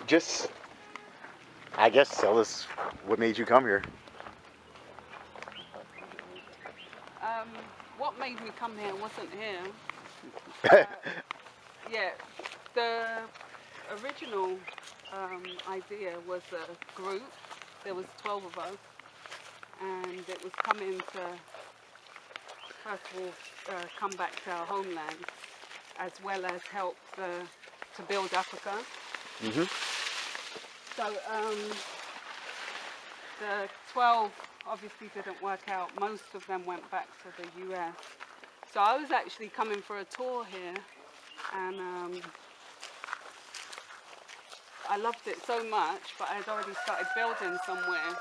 Just, I guess, tell us what made you come here. What made me come here wasn't here. Yeah, the original idea was a group. There was 12 of us, and it was coming to, first of all, come back to our homeland, as well as help to build Africa. Mm-hmm. So the 12 obviously didn't work out. Most of them went back to the US. So I was actually coming for a tour here, and I loved it so much, but I had already started building somewhere,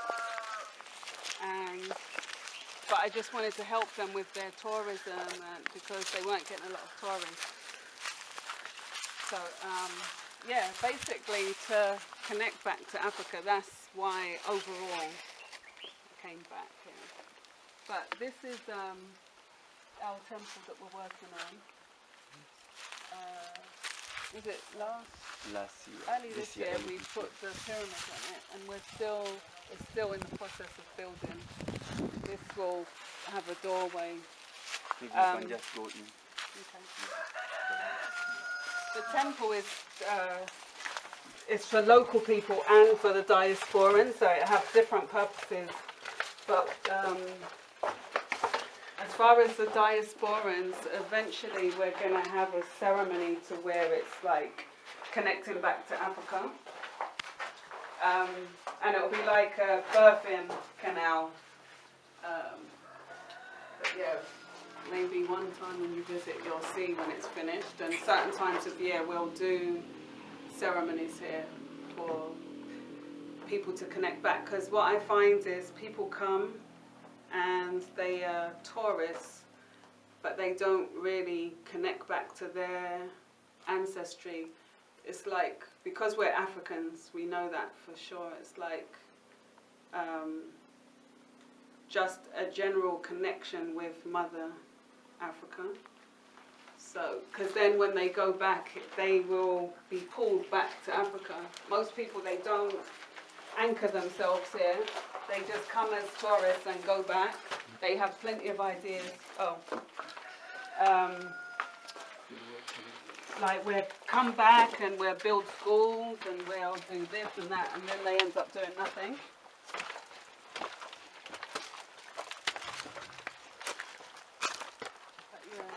but I just wanted to help them with their tourism because they weren't getting a lot of tourists. So yeah, basically to connect back to Africa, that's why overall I came back here. But this is our temple that we're working on. Was it last year? Early this year we put the pyramid on it, and it's still in the process of building. This will have a doorway. Maybe we can just go in. Okay. The temple is for local people and for the diasporans, so it has different purposes. But as far as the diasporans, eventually we're going to have a ceremony to where it's like connecting back to Africa. And it'll be like a birthing canal. But yeah, maybe one time when you visit you'll see when it's finished. And certain times of the year we'll do ceremonies here for people to connect back. Because what I find is people come and they are tourists, but they don't really connect back to their ancestry. It's like, because we're Africans, we know that for sure. It's like just a general connection with Mother Africa. So, because then when they go back, they will be pulled back to Africa. Most people, they don't anchor themselves here. They just come as tourists and go back. They have plenty of ideas. Like we'll come back and we'll build schools and we'll do this and that, and then they end up doing nothing. But yeah,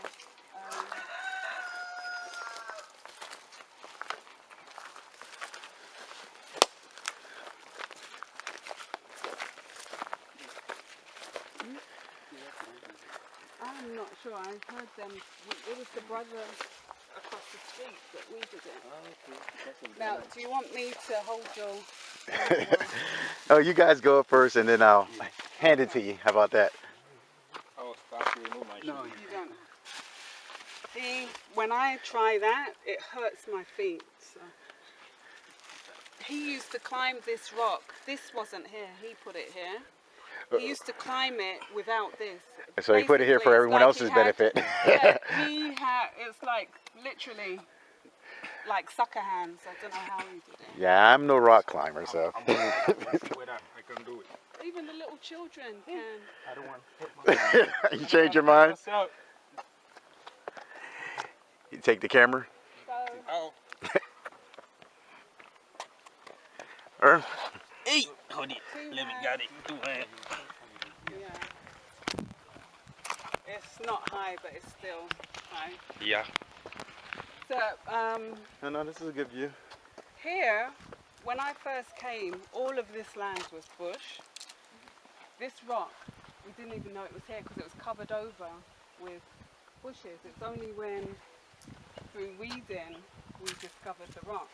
I'm not sure. I heard them. It was the brother across the street that we did it. Now, do you want me to hold your... Oh, you guys go up first, and then I'll hand it to you. How about that? I'll start to remove my shoes. No, you don't. See, when I try that, it hurts my feet. So. He used to climb this rock. This wasn't here. He put it here. He used to climb it without this. So he put it here for everyone else's benefit. Yeah, it's like literally like sucker hands. I don't know how he did it. Yeah, I'm no rock climber, so. I can do it. Even the little children can. I don't want to hit my You change your mind? You take the camera? Oh. Hey, hold it. Let me get it. Yeah. It's not high, but it's still high. Yeah. So, No, this is a good view. here, when I first came, all of this land was bush. This rock, we didn't even know it was here because it was covered over with bushes. It's only when, through weeding, we discovered the rock.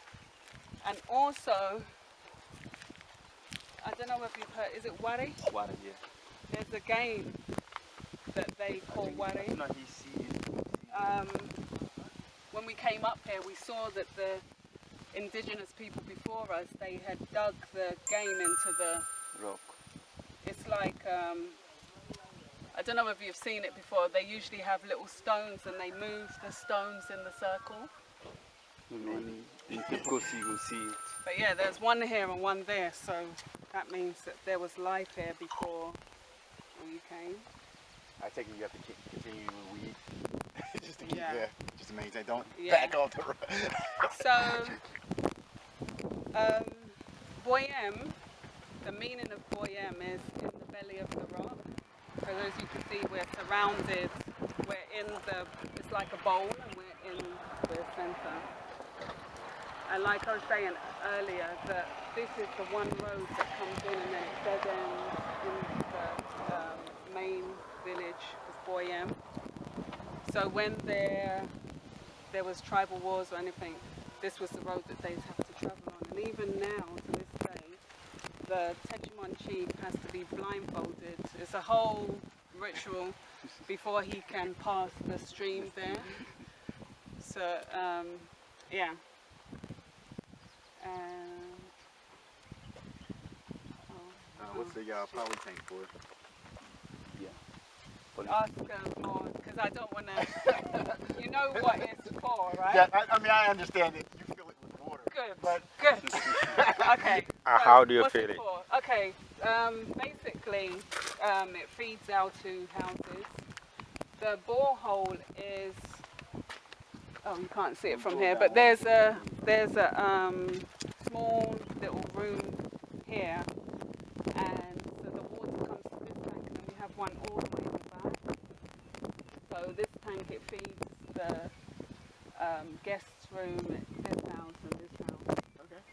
And also, I don't know if you've heard, is it wari? Water, yeah. There's a game that they call wari. No, he's seeing. When we came up here, we saw that the indigenous people before us, they had dug the game into the Rock. It's like, I don't know if you've seen it before, they usually have little stones and they move the stones in the circle. Then of course you will see it. But yeah, there's one here and one there, so that means that there was life here before we came. I take it you have to continue to weed just to keep Yeah. just to maintain. Don't Yeah. back off the road. So, Boyem, the meaning of Boyem is in the belly of the rock. So as you can see, we're surrounded, it's like a bowl and we're in the center. And like I was saying earlier, that this is the one road that comes in and then it dead ends in the main village of Boyem. So when there was tribal wars or anything, this was the road that they'd have to travel on. And even now, to this day, the Tejumon chief has to be blindfolded. It's a whole ritual before he can pass the stream there. So, yeah. What's the poly tank for? Ask more, because I don't want to. You know what it's for, right? Yeah, I mean I understand it. You fill it with water. Good. But Good. Okay. So How do you what's fill it? for? Okay. Basically, it feeds our two houses. The borehole is. Oh, you can't see it from here, but there's a small little room here, and so the water comes to this tank, and then we have one all the way in the back. So this tank, it feeds the guest room, this house and this house. okay.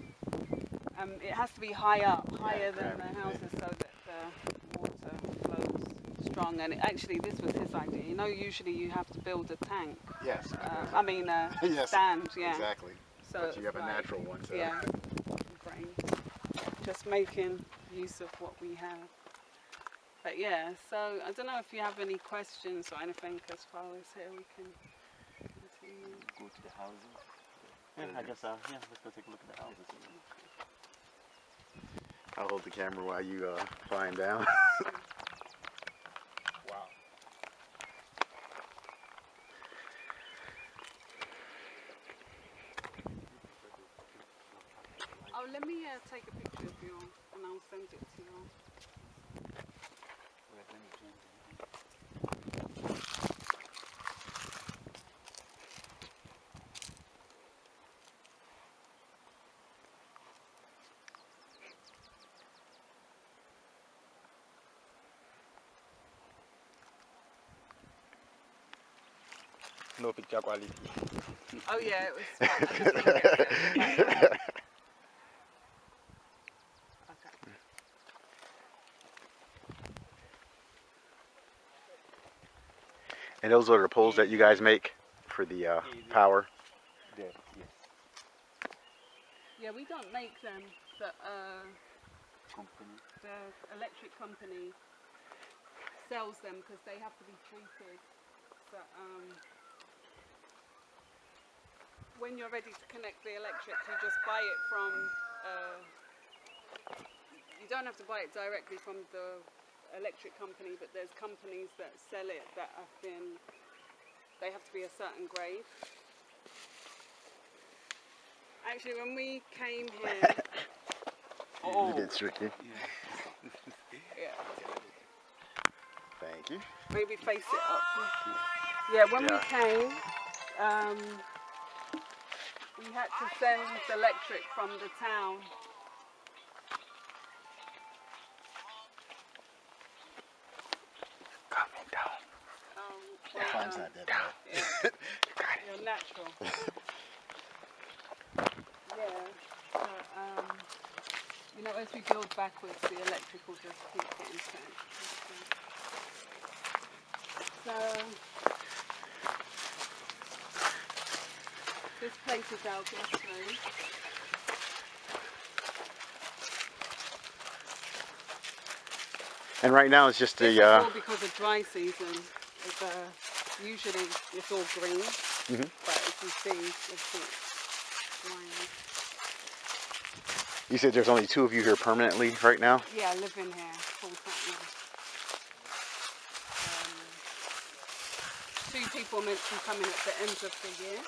It has to be higher than the houses so that the water flows strong. And actually, this was his idea. You know, usually you have to build a tank. Yes. Yes. Stand. Yeah. Exactly. So But you have it's a like, natural one. So. Yeah. Great. Just making use of what we have. But yeah, so I don't know if you have any questions or anything as far as here we can continue. Go to the houses. Yeah, I guess let's go take a look at the houses. I'll hold the camera while you climb down. Wow. Oh, let me take a picture of you and I'll send it to you. No picture quality. Oh yeah, it was. I just didn't get it. Okay. And those are the poles that you guys make for the power. There, yes. Yeah, we don't make them. The Company. electric company sells them because they have to be treated. So, when you're ready to connect the electric, you just buy it from. You don't have to buy it directly from the electric company, but there's companies that sell it that have been. They have to be a certain grade. Actually, when we came here. You get tricky. Yeah. Thank you. Maybe face it up. Yeah, when we came, we had to send electric from the town. Coming down. Well Climb's done. not that bad. Yeah. You're natural. Yeah. So, you know, as we build backwards, the electric will just keep getting turned. So, this place is our guest room. And right now it's just This is the. all because of dry season. It's, usually it's all green, but as you see, it's drying. You said there's only 2 of you here permanently right now. Yeah, I live in here full time. 2 people meant to be coming at the end of the year.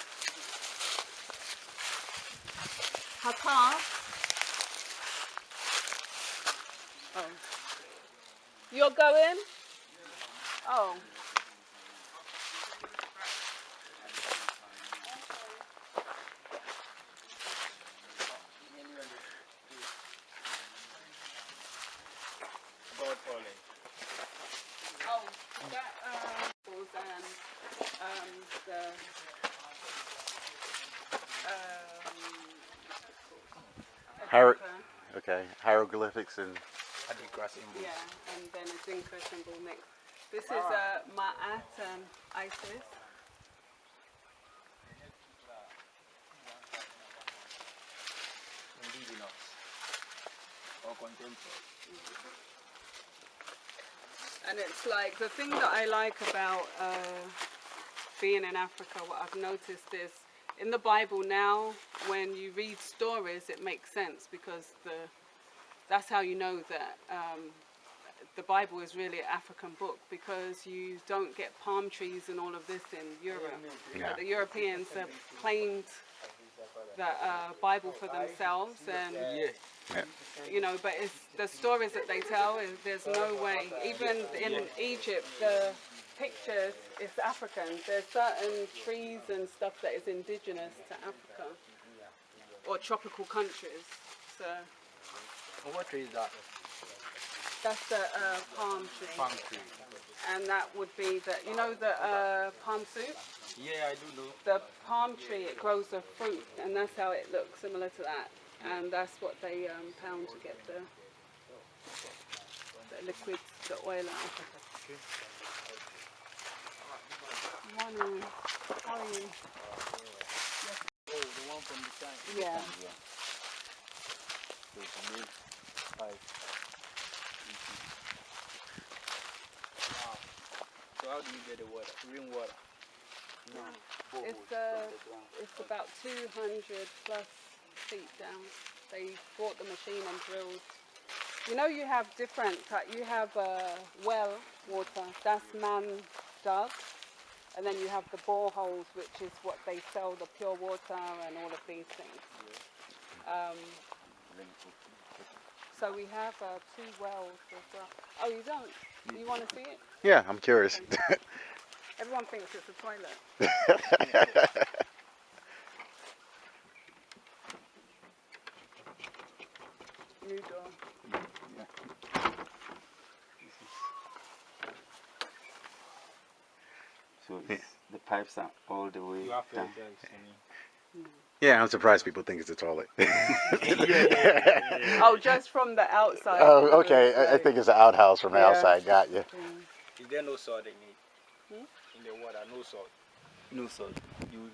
Papa. Oh. You're going? Oh. God calling. Oh, that and the Hier- Adinka, okay, hieroglyphics and Adidas symbol. yeah, and then a Dinka symbol next. This is Ma'at and Isis. Indigenous or contemporary. And it's like, the thing that I like about being in Africa, what I've noticed is, in the Bible now, when you read stories, it makes sense, because that's how you know that the Bible is really an African book, because you don't get palm trees and all of this in Europe. Yeah. But the Europeans have claimed the Bible for themselves, and you know, but it's the stories that they tell. There's no way. Even in Egypt, the pictures is African. There's certain trees and stuff that is indigenous to Africa or tropical countries. So What tree is that? that's the palm tree, Palm tree. and that would be the, you know, the palm soup. Yeah, I do know. The palm tree, it grows a fruit, and that's how it looks, similar to that. And that's what they pound to get the liquid, the oil out. Morning. How are you? Oh, the one from the side. Yeah. Wow. So how do you get the water? Rainwater? It's about 200 plus feet down. They brought the machine and drilled. You know, you have different, you have well water, that's man dug. And then you have the boreholes, which is what they sell, the pure water and all of these things. So we have 2 wells as well. Oh, you don't? You want to see it? yeah, I'm curious. Everyone thinks it's a toilet. New door. So the pipes are all the way You have to down. Yeah, I'm surprised people think it's a toilet. Oh, just from the outside. Oh, okay. I think it's an outhouse from the Yeah. outside. Got you. Is there no salt they need? In the water, no salt. No salt. You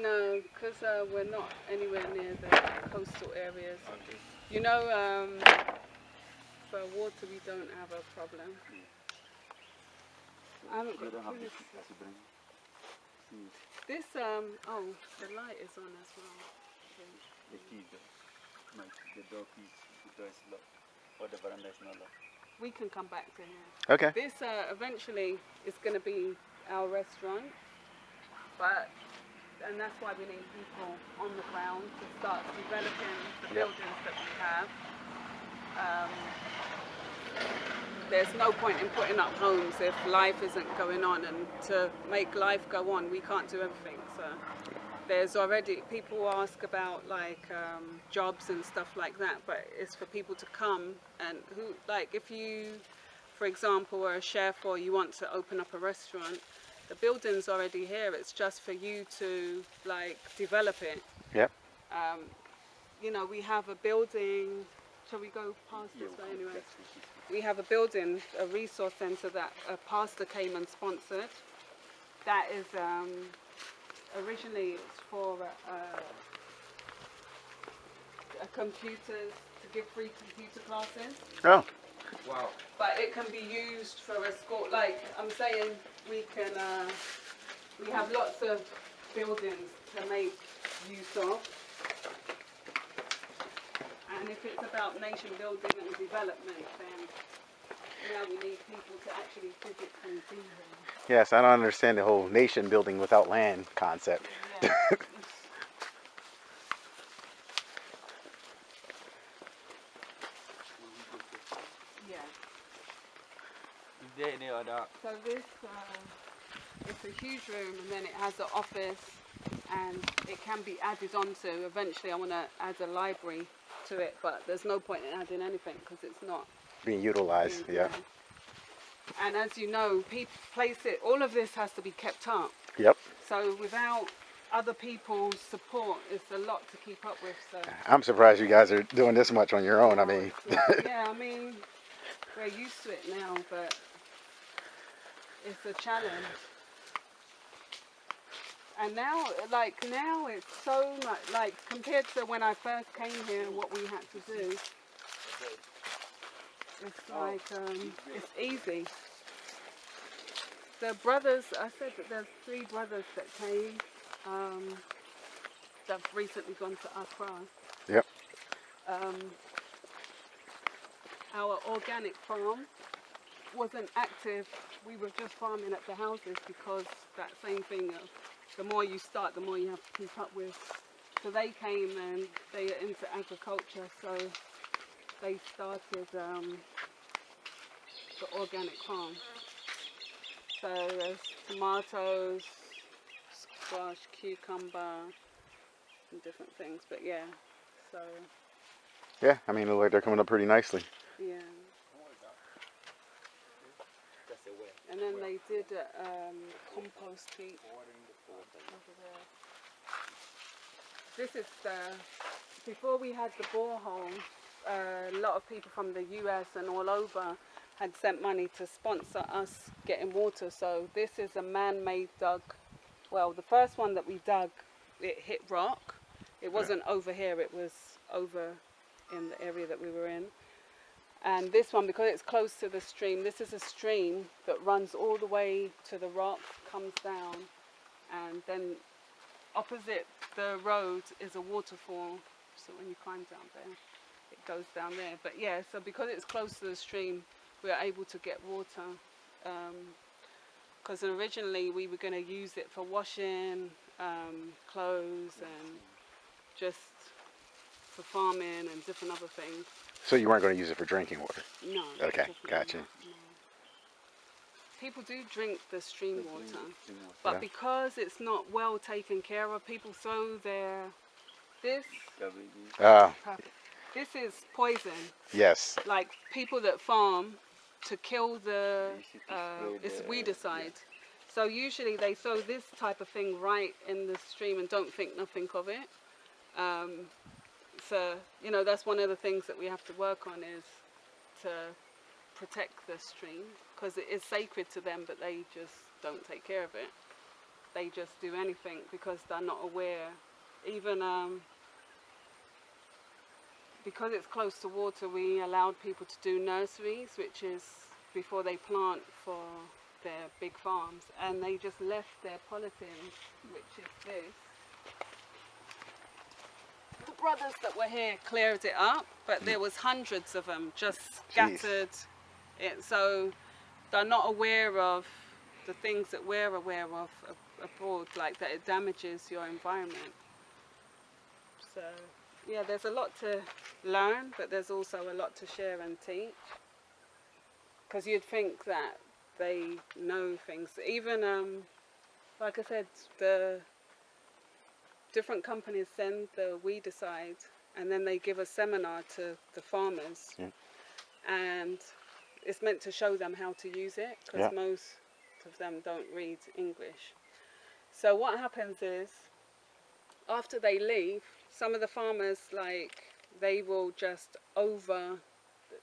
No, because we're not anywhere near the coastal areas. Okay. You know, for water we don't have a problem. I haven't You got don't have the this. key as you bring. See, This, oh, the light is on as well. the key is there. Like the door keys, the door is locked. Or the veranda is not locked. We can come back to here. Okay. This eventually is going to be our restaurant, and that's why we need people on the ground to start developing the buildings that we have. There's no point in putting up homes if life isn't going on, and to make life go on, we can't do everything. So there's already, people ask about like jobs and stuff like that, but it's for people to come and who, like if you, for example, are a chef or you want to open up a restaurant, the building's already here. It's just for you to like develop it. Yep. You know, we have a building. Shall we go past this way anyway? We have a building, a resource centre that a pastor came and sponsored. That is originally it's for computers, to give free computer classes. Oh. Wow. But it can be used for a school. Like I'm saying, we can. We have lots of buildings to make use of. And if it's about nation building and development, then now we need people to actually physically be here. Yes, I don't understand the whole nation building without land concept. Yeah. there any other? So this, it's a huge room, and then it has an office, and it can be added onto. Eventually I want to add a library to it, but there's no point in adding anything because it's not Being utilized, being yeah. done. And as you know, people place it, all of this has to be kept up. Yep. So without other people's support, it's a lot to keep up with. So I'm surprised you guys are doing this much on your own. I mean, yeah, I mean, we're used to it now, but it's a challenge. And now it's so much, like compared to when I first came here, what we had to do, it's like, it's easy. The brothers, I said that there's 3 brothers that came, that have recently gone to Accra. yep. Our organic farm wasn't active. We were just farming at the houses because that same thing of the more you start, the more you have to keep up with. So they came and they are into agriculture, so they started the organic farm. So there's tomatoes, squash, cucumber, and different things. But yeah, so Yeah, I mean, look like they're coming up pretty nicely. yeah. That's a well. And then they did compost heap over there. This is before we had the borehole, a lot of people from the US and all over had sent money to sponsor us getting water. So this is a man-made dug. Well, the first one that we dug, it hit rock. It wasn't over here, it was over in the area that we were in. And this one, because it's close to the stream, this is a stream that runs all the way to the rock, comes down, and then opposite the road is a waterfall. So when you climb down there, it goes down there. But yeah, so because it's close to the stream, we are able to get water. Because originally we were going to use it for washing clothes and just for farming and different other things. So you weren't going to use it for drinking water? No. Okay, definitely gotcha. not, no. People do drink the stream water, Yeah. but because it's not well taken care of, people throw this is poison. Yes. Like people that farm to kill it's weedicide. So usually they throw this type of thing right in the stream and don't think nothing of it. So, you know, that's one of the things that we have to work on is to protect the stream because it is sacred to them, but they just don't take care of it. They just do anything because they're not aware. Even because it's close to water, we allowed people to do nurseries, which is before they plant for their big farms, and they just left their polythene, which is this. The brothers that were here cleared it up, but there was hundreds of them just scattered. So they're not aware of the things that we're aware of abroad, like that it damages your environment. So yeah, there's a lot to learn, but there's also a lot to share and teach. Because you'd think that they know things. Even, like I said, the different companies send the weedicide and then they give a seminar to the farmers. Yeah. And it's meant to show them how to use it because most of them don't read English. So what happens is, after they leave, some of the farmers, like, they will just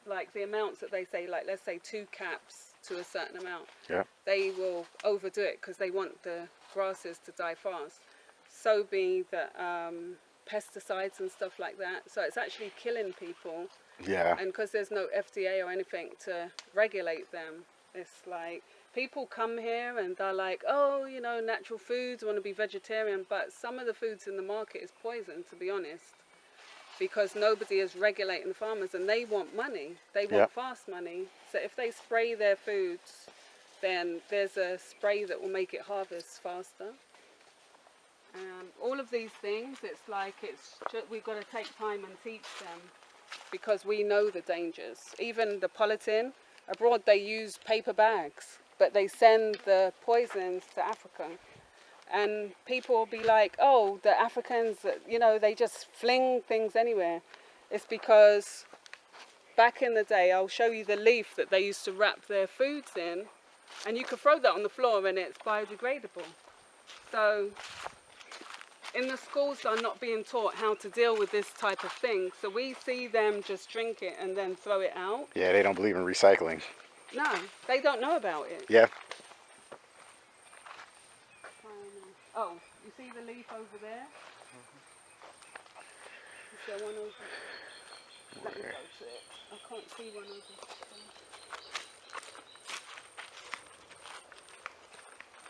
like the amounts that they say, like let's say 2 caps to a certain amount, they will overdo it because they want the grasses to die fast. So be that pesticides and stuff like that. So it's actually killing people. Yeah. And because there's no FDA or anything to regulate them, it's like people come here and they're like, oh, you know, natural foods, want to be vegetarian, but some of the foods in the market is poison, to be honest. Because nobody is regulating the farmers and they want money. They want fast money. So if they spray their foods, then there's a spray that will make it harvest faster. All of these things, it's like we've got to take time and teach them because we know the dangers. Even the polythene, abroad they use paper bags, but they send the poisons to Africa. And people will be like, oh, the Africans, you know, they just fling things anywhere. It's because back in the day, I'll show you the leaf that they used to wrap their foods in, and you could throw that on the floor and it's biodegradable. So in the schools they're not being taught how to deal with this type of thing. So we see them just drink it and then throw it out. Yeah, they don't believe in recycling. No, they don't know about it. Yeah. Oh, you see the leaf over there? Is there one over there? Let me go to it. I can't see one over there.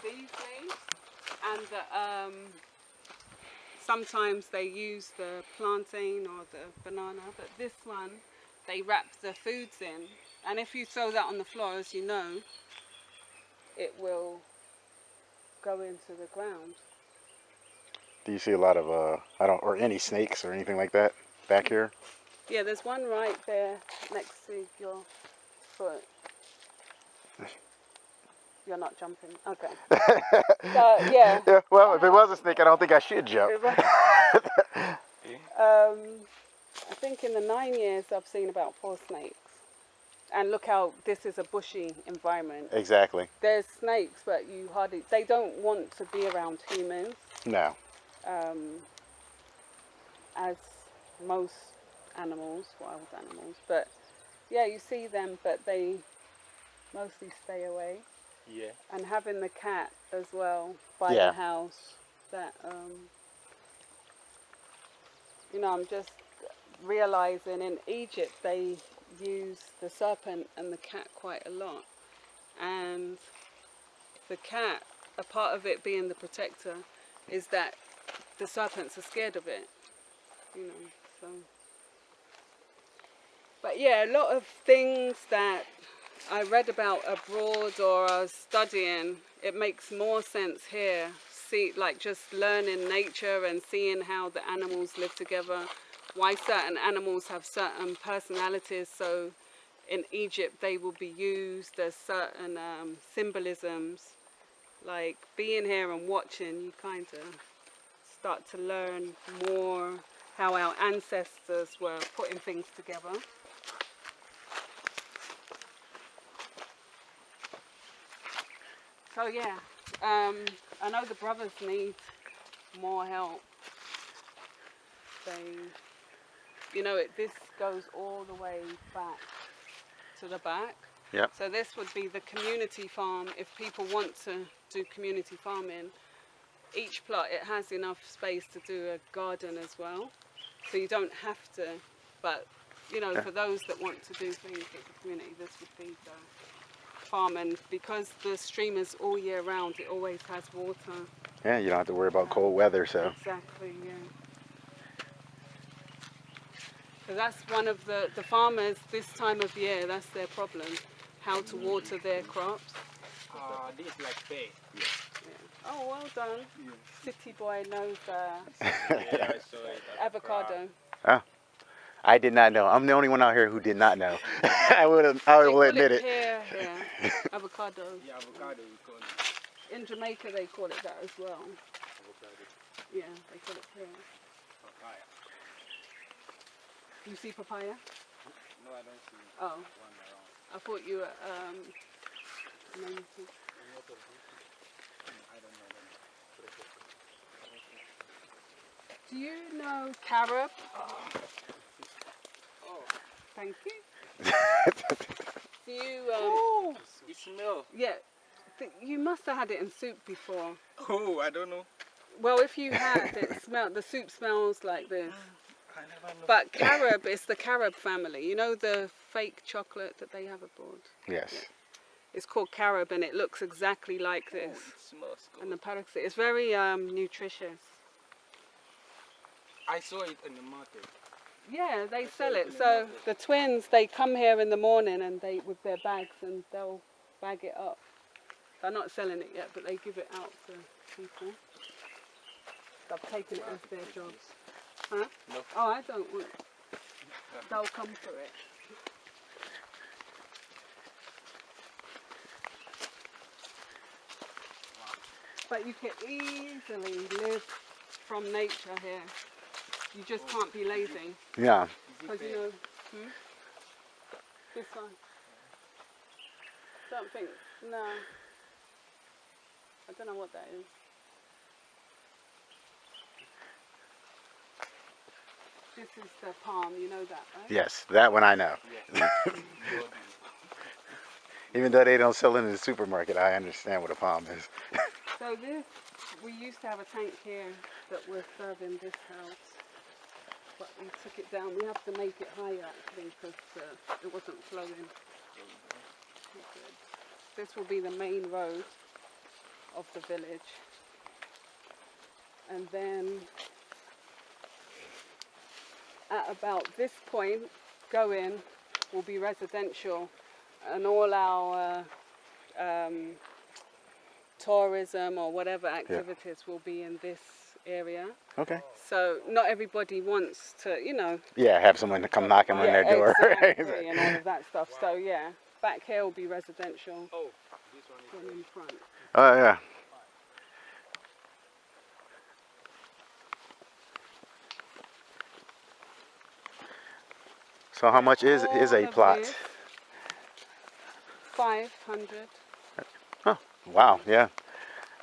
These leaves, and sometimes they use the plantain or the banana, but this one they wrap the foods in, and if you throw that on the floor, as you know, it will go into the ground. Do you see a lot of or any snakes or anything like that back here? Yeah, there's one right there next to your foot. You're not jumping. Okay. So, yeah. Yeah. Well, if it was a snake, I don't think I should jump. I think in the 9 years I've seen about 4 snakes. And look how this is a bushy environment. Exactly. There's snakes, but they don't want to be around humans. No. As most animals, wild animals. But yeah, you see them, but they mostly stay away. Yeah. And having the cat as well by Yeah. the house, that you know, I'm just realizing in Egypt they use the serpent and the cat quite a lot, and the cat, a part of it being the protector, is that the serpents are scared of it, you know. So, but yeah, a lot of things that I read about abroad or I was studying, it makes more sense here. See, like just learning nature and seeing how the animals live together, why certain animals have certain personalities. So in Egypt they will be used as certain symbolisms. Like being here and watching, you kind of start to learn more how our ancestors were putting things together. So yeah, I know the brothers need more help. You know, this goes all the way back to the back. Yep. So this would be the community farm. If people want to do community farming, each plot, it has enough space to do a garden as well. So you don't have to, but you know, for those that want to do things in the community, this would be the farm. And because the stream is all year round, it always has water. Yeah, you don't have to worry about cold weather, so. Exactly, yeah. So that's one of the farmers this time of year, that's their problem, how to water their crops. This is like pay. Yeah. Oh, well done. Yeah. City boy knows Yeah, I saw it. avocado. I did not know. I'm the only one out here who did not know. I will admit it. Pear, yeah. Avocado. Yeah, avocado we call it. In Jamaica they call it that as well. Avocado. Yeah, they call it pear. Papaya. You see papaya? No, I don't see Oh, one around. I thought you were, I don't know them. do you know carob? Oh, Thank you. Do you, it smells. yeah, you must have had it in soup before. Oh, I don't know. Well, if you had, the soup smells like this. I never know. But carob is the carob family. You know the fake chocolate that they have abroad? Yes. It's called carob and it looks exactly like this. It smells good. And the paroxysm, it's very nutritious. I saw it in the market. Yeah, they sell it it. in the So market. the twins, they come here in the morning and they with their bags and they'll bag it up. They're not selling it yet, but they give it out to people. They've taken it as their job. Huh? No. Oh, I don't want. They'll come for it. But you can easily live from nature here. You just can't be lazy. Yeah. Because you know, this one. Don't think, no. I don't know what that is. This is the palm, you know that, right? Yes, that one I know. Even though they don't sell it in the supermarket, I understand what a palm is. So this, we used to have a tank here that was serving this house. But we took it down. We have to make it higher actually because it wasn't flowing. This will be the main road of the village. And then at about this point, going will be residential, and all our tourism or whatever activities will be in this area. Okay. So not everybody wants to, you know. Yeah, have someone to come knocking on their door. Exactly, and all of that stuff. So yeah, back here will be residential. Oh, this one is One in front. Oh, yeah. So how much is All a of plot? this, 500. Oh, wow, yeah.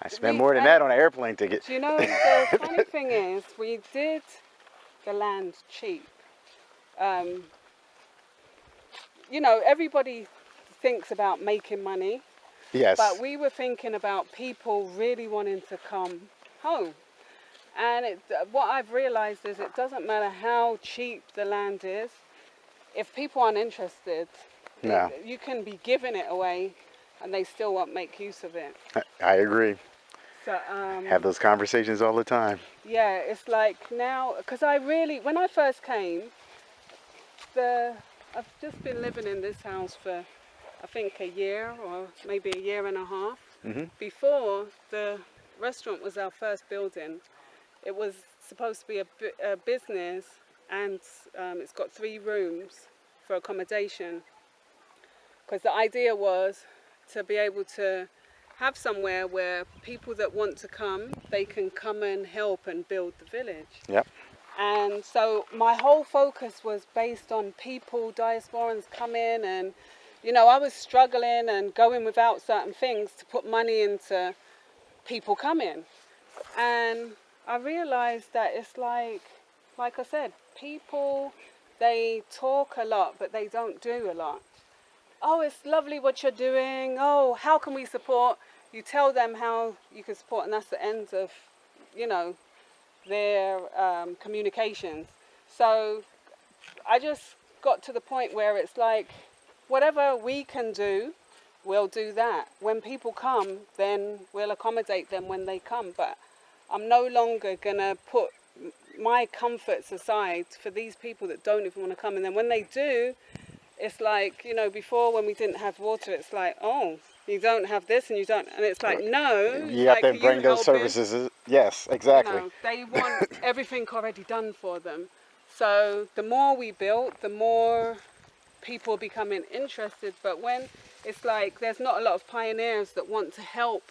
I spent more than that on an airplane ticket. Do you know, the funny thing is, we did the land cheap. You know, everybody thinks about making money, Yes. but we were thinking about people really wanting to come home. And what I've realized is it doesn't matter how cheap the land is, if people aren't interested, No. you can be giving it away and they still won't make use of it. I agree. So, Have those conversations all the time. yeah, it's like now, because when I first came, I've just been living in this house for, I think, a year or maybe a year and a half. Mm-hmm. Before, the restaurant was our first building. It was supposed to be a business, and it's got 3 rooms for accommodation. Because the idea was to be able to have somewhere where people that want to come, they can come and help and build the village. Yep. And so my whole focus was based on people, diasporans coming, and you know, I was struggling and going without certain things to put money into people coming. And I realized that it's like I said, people, they talk a lot, but they don't do a lot. Oh, it's lovely what you're doing. Oh, how can we support? You tell them how you can support, and that's the end of, you know, their communications. So I just got to the point where it's like, whatever we can do, we'll do that. When people come, then we'll accommodate them when they come. But I'm no longer going to put my comforts aside for these people that don't even want to come. And then when they do, it's like, you know, before when we didn't have water, it's like, oh, you don't have this and you don't. And it's like, no. You have to bring those services. Yes, exactly. You know, they want everything already done for them. So the more we build, the more people becoming interested. But when it's like there's not a lot of pioneers that want to help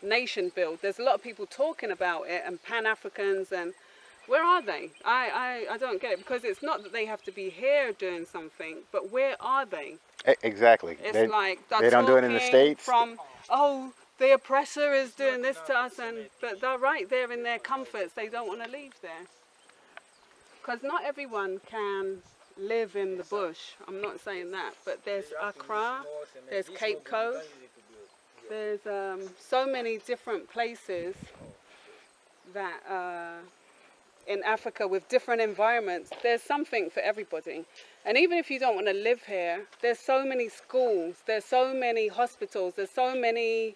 nation build. There's a lot of people talking about it and Pan-Africans, and where are they? I don't get it, because it's not that they have to be here doing something, but where are they? Exactly. It's like they don't do it in the States. From, oh, the oppressor is doing this to us, but they're right there in their comforts. They don't want to leave there. Because not everyone can live in the bush. I'm not saying that, but there's Accra, there's Cape Coast, there's so many different places that in Africa with different environments. There's something for everybody. And even if you don't want to live here, there's so many schools, there's so many hospitals, there's so many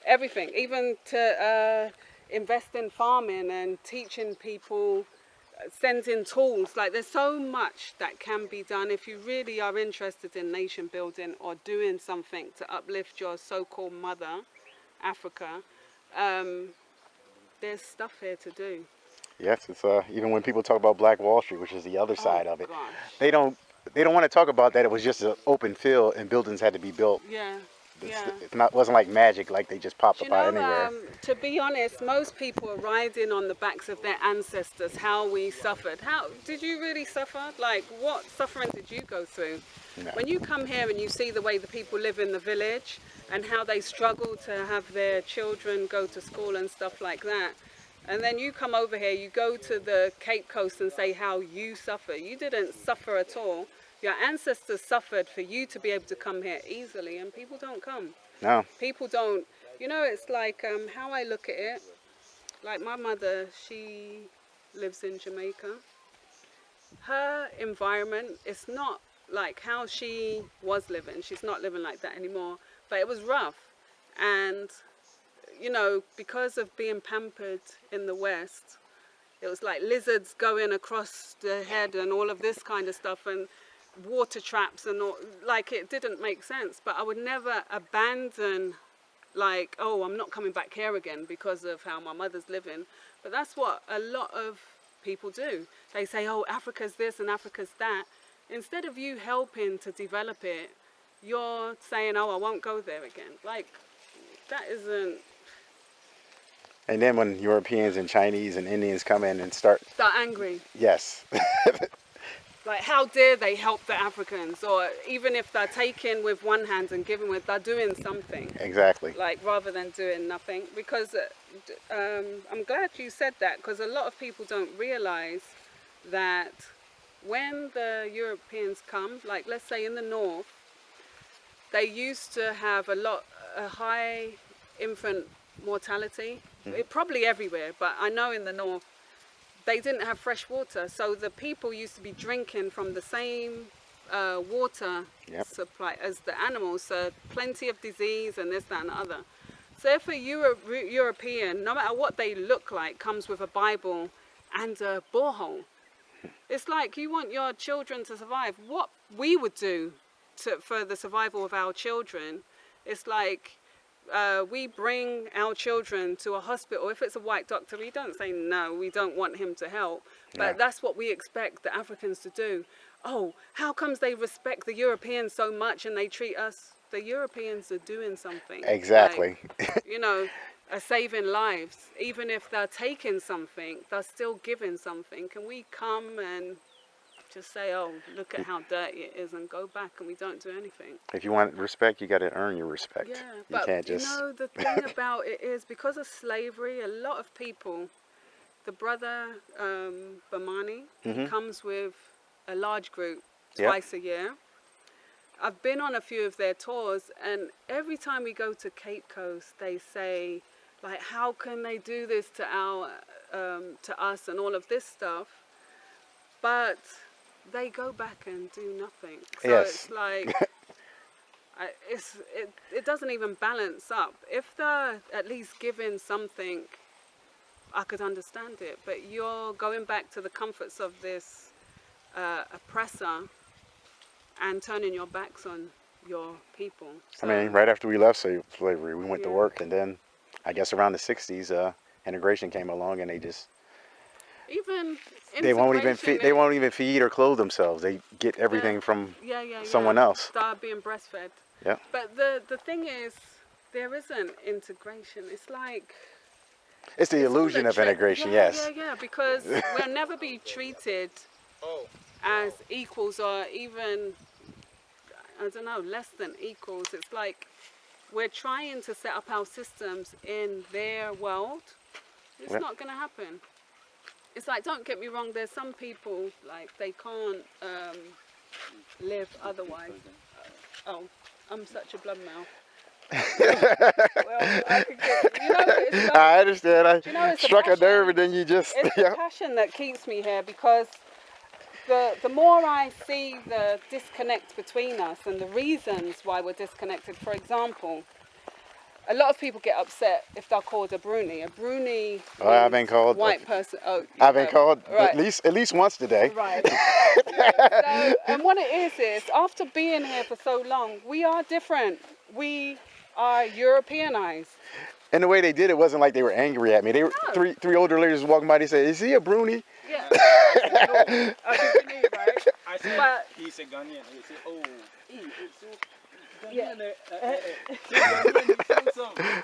everything. Even to invest in farming and teaching people, sending tools. Like, there's so much that can be done if you really are interested in nation building or doing something to uplift your so-called mother, Africa. There's stuff here to do. Yes, it's even when people talk about Black Wall Street, which is the other side of it, Gosh. they don't want to talk about that. It was just an open field and buildings had to be built Yeah. Yeah. Wasn't like magic, like they just popped Do up you out know, anywhere. to be honest, most people are riding on the backs of their ancestors, how we suffered. How did you really suffer? Like, what suffering did you go through? No. When you come here and you see the way the people live in the village and how they struggle to have their children go to school and stuff like that, and then you come over here, you go to the Cape Coast and say how you suffer. You didn't suffer at all. Your ancestors suffered for you to be able to come here easily, and people don't come. No. People don't, you know, it's like how I look at it. Like my mother, she lives in Jamaica. Her environment is not like how she was living. She's not living like that anymore. But it was rough. And, you know, because of being pampered in the West, it was like lizards going across the head and all of this kind of stuff and water traps and all. Like, it didn't make sense. But I would never abandon, like, oh, I'm not coming back here again because of how my mother's living. But that's what a lot of people do. They say, oh, Africa's this and Africa's that. Instead of you helping to develop it, you're saying, oh, I won't go there again. Like, that isn't... And then when Europeans and Chinese and Indians come in and start, angry. yes. Like, how dare they help the Africans? Or even if they're taking with one hand and giving with, they're doing something. Exactly. Like, rather than doing nothing. Because I'm glad you said that, because a lot of people don't realize that when the Europeans come, like let's say in the north, they used to have a high infant mortality. Probably everywhere, but I know in the north, they didn't have fresh water, so the people used to be drinking from the same water supply as the animals, so plenty of disease and this, that and the other. So if a European, no matter what they look like, comes with a Bible and a borehole, it's like you want your children to survive. What we would do for the survival of our children, it's like we bring our children to a hospital. If it's a white doctor, we don't say, no, we don't want him to help. But that's what we expect the Africans to do. Oh, how comes they respect the Europeans so much and they treat us? The Europeans are doing something. Exactly. Like, you know, are saving lives. Even if they're taking something, they're still giving something. Can we come and just say, oh, look at how dirty it is and go back, and we don't do anything? If you want respect, you got to earn your respect. Yeah, you but can't just... you know, the thing about it is, because of slavery, a lot of people, the brother Bamani, he comes with a large group twice a year. I've been on a few of their tours, and every time we go to Cape Coast, they say, like, how can they do this to us and all of this stuff? But they go back and do nothing. So it's like, it doesn't even balance up. If they're at least giving something, I could understand it. But you're going back to the comforts of this oppressor and turning your backs on your people. So, I mean, right after we left slavery, we went to work, and then I guess around the 60s, integration came along, and they just... Even they won't even feed or clothe themselves. They get everything from someone else. Start being breastfed. Yeah. But the thing is, there isn't integration. It's like... It's the illusion of integration, yes. Yeah, because we'll never be treated as equals, or even, I don't know, less than equals. It's like we're trying to set up our systems in their world. It's not going to happen. It's like, don't get me wrong, there's some people, like, they can't live otherwise. Oh, I'm such a blood mouth. Well, I could get, you know, it's like, I understand. I it's struck a passion. nerve, and then you just... It's the passion that keeps me here, because the more I see the disconnect between us and the reasons why we're disconnected. For example, a lot of people get upset if they're called a Bruni. A Bruni I've been called white person. Oh, I've been called right. at least once today. Right. So, and what it is after being here for so long, we are different. We are Europeanized. And the way they did it wasn't like they were angry at me. They were three older ladies walking by. They said, "Is he a Bruni?" Yeah. I think we need, right? I said, But he's a Ghanaian. He said, oh. Yeah.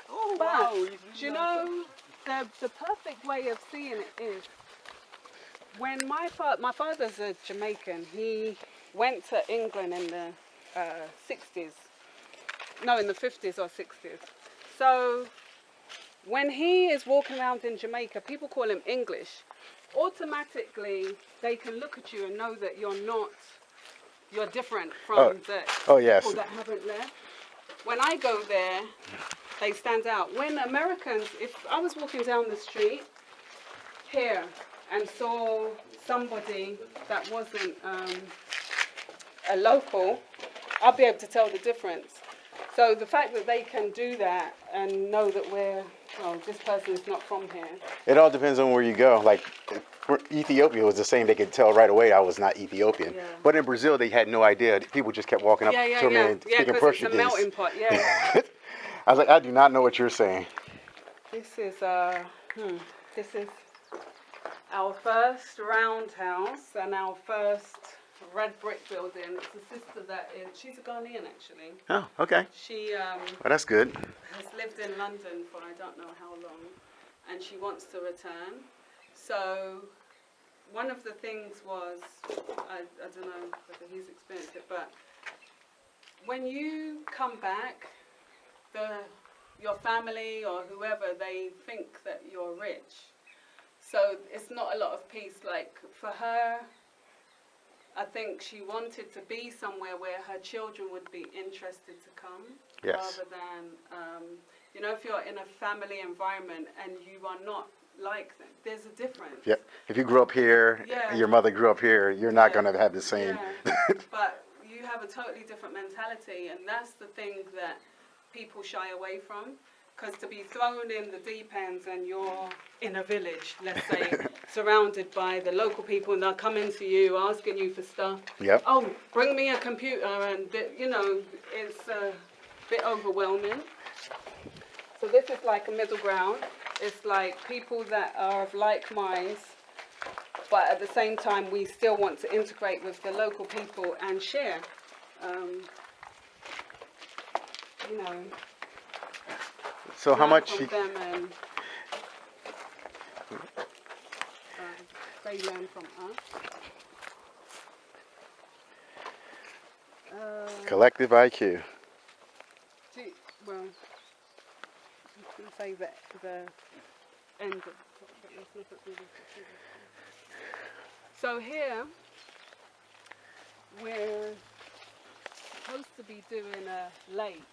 Oh, But wow. do you know the perfect way of seeing it is when my father's a Jamaican. He went to England in the 60s. No, in the 50s or 60s. So when he is walking around in Jamaica, people call him English. Automatically, they can look at you and know that you're different from the Oh, yes. people that haven't left. When I go there, they stand out. When Americans, if I was walking down the street here and saw somebody that wasn't a local, I'll be able to tell the difference. So the fact that they can do that and know that this person's not from here. It all depends on where you go. Like, Ethiopia was the same. They could tell right away I was not Ethiopian. Yeah. But in Brazil, they had no idea. People just kept walking up to me and speaking Portuguese. It's a melting pot, yeah. I was like, I do not know what you're saying. This is our first roundhouse and our first red brick building. It's a sister she's a Ghanaian actually. Oh, okay. She Well, that's good. has lived in London for I don't know how long, and she wants to return. So one of the things was, I don't know whether he's experienced it, but when you come back, your family or whoever, they think that you're rich. So it's not a lot of peace. Like for her, I think she wanted to be somewhere where her children would be interested to come, Yes. rather than, if you're in a family environment and you are not like them, there's a difference. Yep. If you grew up here, Yeah. your mother grew up here, you're not going to have the same. Yeah. But you have a totally different mentality, and that's the thing that people shy away from. Because to be thrown in the deep ends and you're in a village, let's say, surrounded by the local people, and they're coming to you, asking you for stuff. Yep. Oh, bring me a computer, and it's a bit overwhelming. So this is like a middle ground. It's like people that are of like minds, but at the same time, we still want to integrate with the local people and share. So how learn much? from them and they learn from us. Collective IQ. Well, I was going to say that the end of the So here, we're supposed to be doing a lake.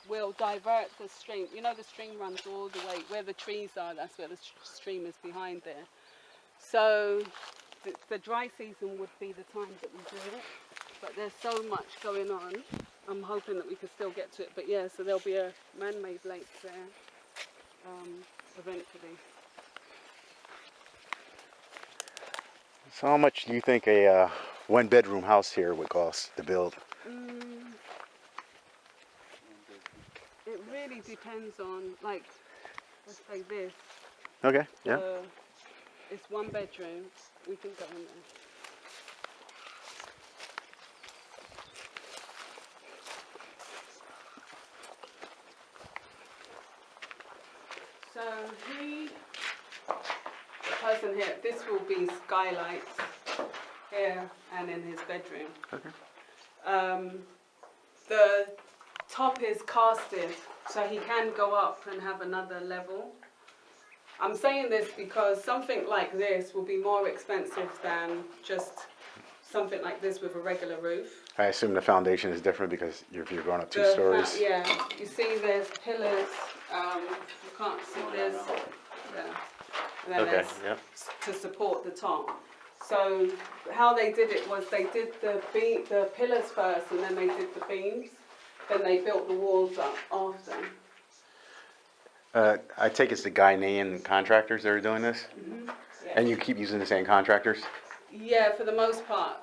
We'll divert the stream. The stream runs all the way. Where the trees are, that's where the stream is behind there. So the dry season would be the time that we do it. But there's so much going on. I'm hoping that we can still get to it. But yeah, so there'll be a man-made lake there eventually. So how much do you think a one-bedroom house here would cost to build? It really depends on, like, let's say this. Okay, yeah. It's one bedroom. We can go in there. So the person here, this will be Skylight here and in his bedroom. Okay. The top is casted, so he can go up and have another level. I'm saying this because something like this will be more expensive than just something like this with a regular roof. I assume the foundation is different because if you're going up 2 stories. Yeah, you see there's pillars, you can't see this, yeah. And then Okay, there's yep. to support the top. So how they did it was they did the pillars first and then they did the beams. Then they built the walls up after. I take it's the Ghanaian contractors that are doing this? Mm-hmm. Yeah. And you keep using the same contractors? Yeah, for the most part.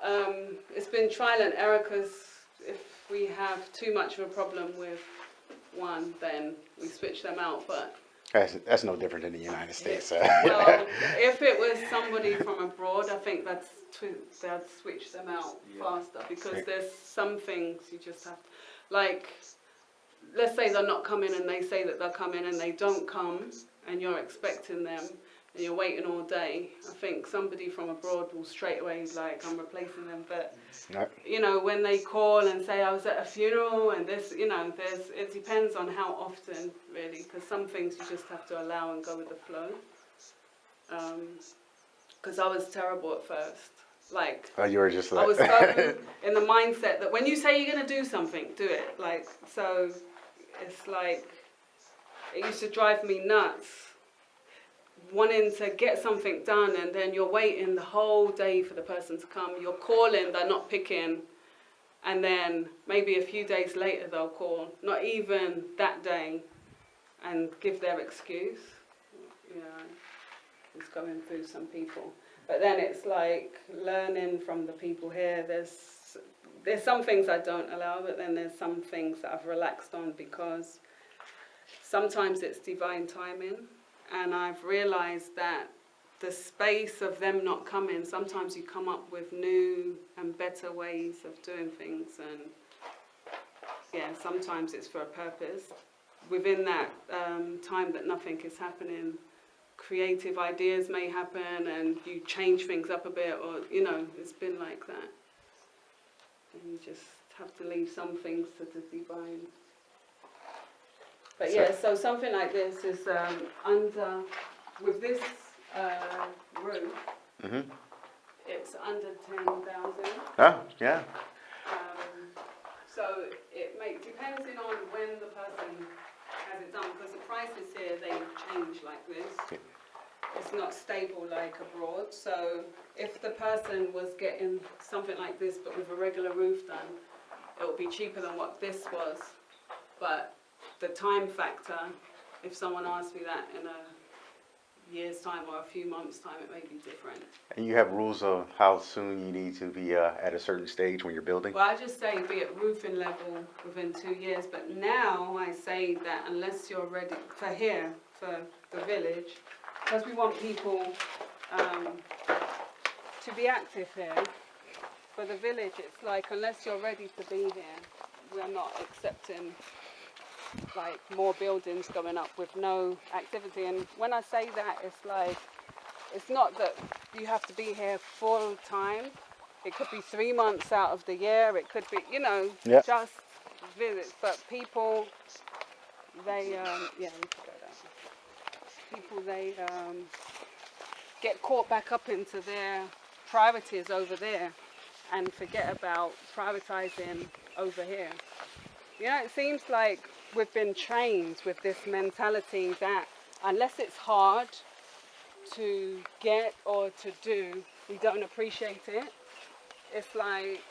It's been trial and error because if we have too much of a problem with one, then we switch them out. But That's no different than the United States. well, if it was somebody from abroad, I think that's they'll switch them out Yeah. faster, because Yeah. there's some things you just have, like, let's say they're not coming and they say that they're coming and they don't come, and you're expecting them and you're waiting all day. I think somebody from abroad will straight away like, I'm replacing them. But Right. you know, when they call and say I was at a funeral and this, you know, it depends on how often really, because some things you just have to allow and go with the flow. Because I was terrible at first. Like, Oh, you were just I like. was so in the mindset that when you say you're going to do something, do it. Like, so it's like, it used to drive me nuts wanting to get something done, and then you're waiting the whole day for the person to come. You're calling, they're not picking, and then maybe a few days later they'll call, not even that day, and give their excuse. You know, it's going through some people. But then it's like learning from the people here. There's some things I don't allow, but then there's some things that I've relaxed on, because sometimes it's divine timing, and I've realized that the space of them not coming, sometimes you come up with new and better ways of doing things, and yeah, sometimes it's for a purpose. Within that time that nothing is happening, creative ideas may happen and you change things up a bit, or, you know, it's been like that. And you just have to leave some things to the divine. But yeah, so something like this is under, with this roof, it's under 10,000. Oh, yeah. So it depending on when the person has it done, because the prices here, they change like this. It's not stable like abroad. So if the person was getting something like this but with a regular roof done, it would be cheaper than what this was. But the time factor, if someone asked me that in a year's time or a few months' time, it may be different. And you have rules of how soon you need to be at a certain stage when you're building? Well, I just say be at roofing level within 2 years, but now I say that unless you're ready for here, for the village, because we want people to be active here, for the village it's like, unless you're ready to be here, we're not accepting like more buildings going up with no activity. And when I say that, it's like, it's not that you have to be here full time. It could be 3 months out of the year. It could be, you know, just visits. But people, they, yeah, we could go there. People, they get caught back up into their priorities over there and forget about prioritizing over here. You know, it seems like we've been trained with this mentality that unless it's hard to get or to do, we don't appreciate it. It's like,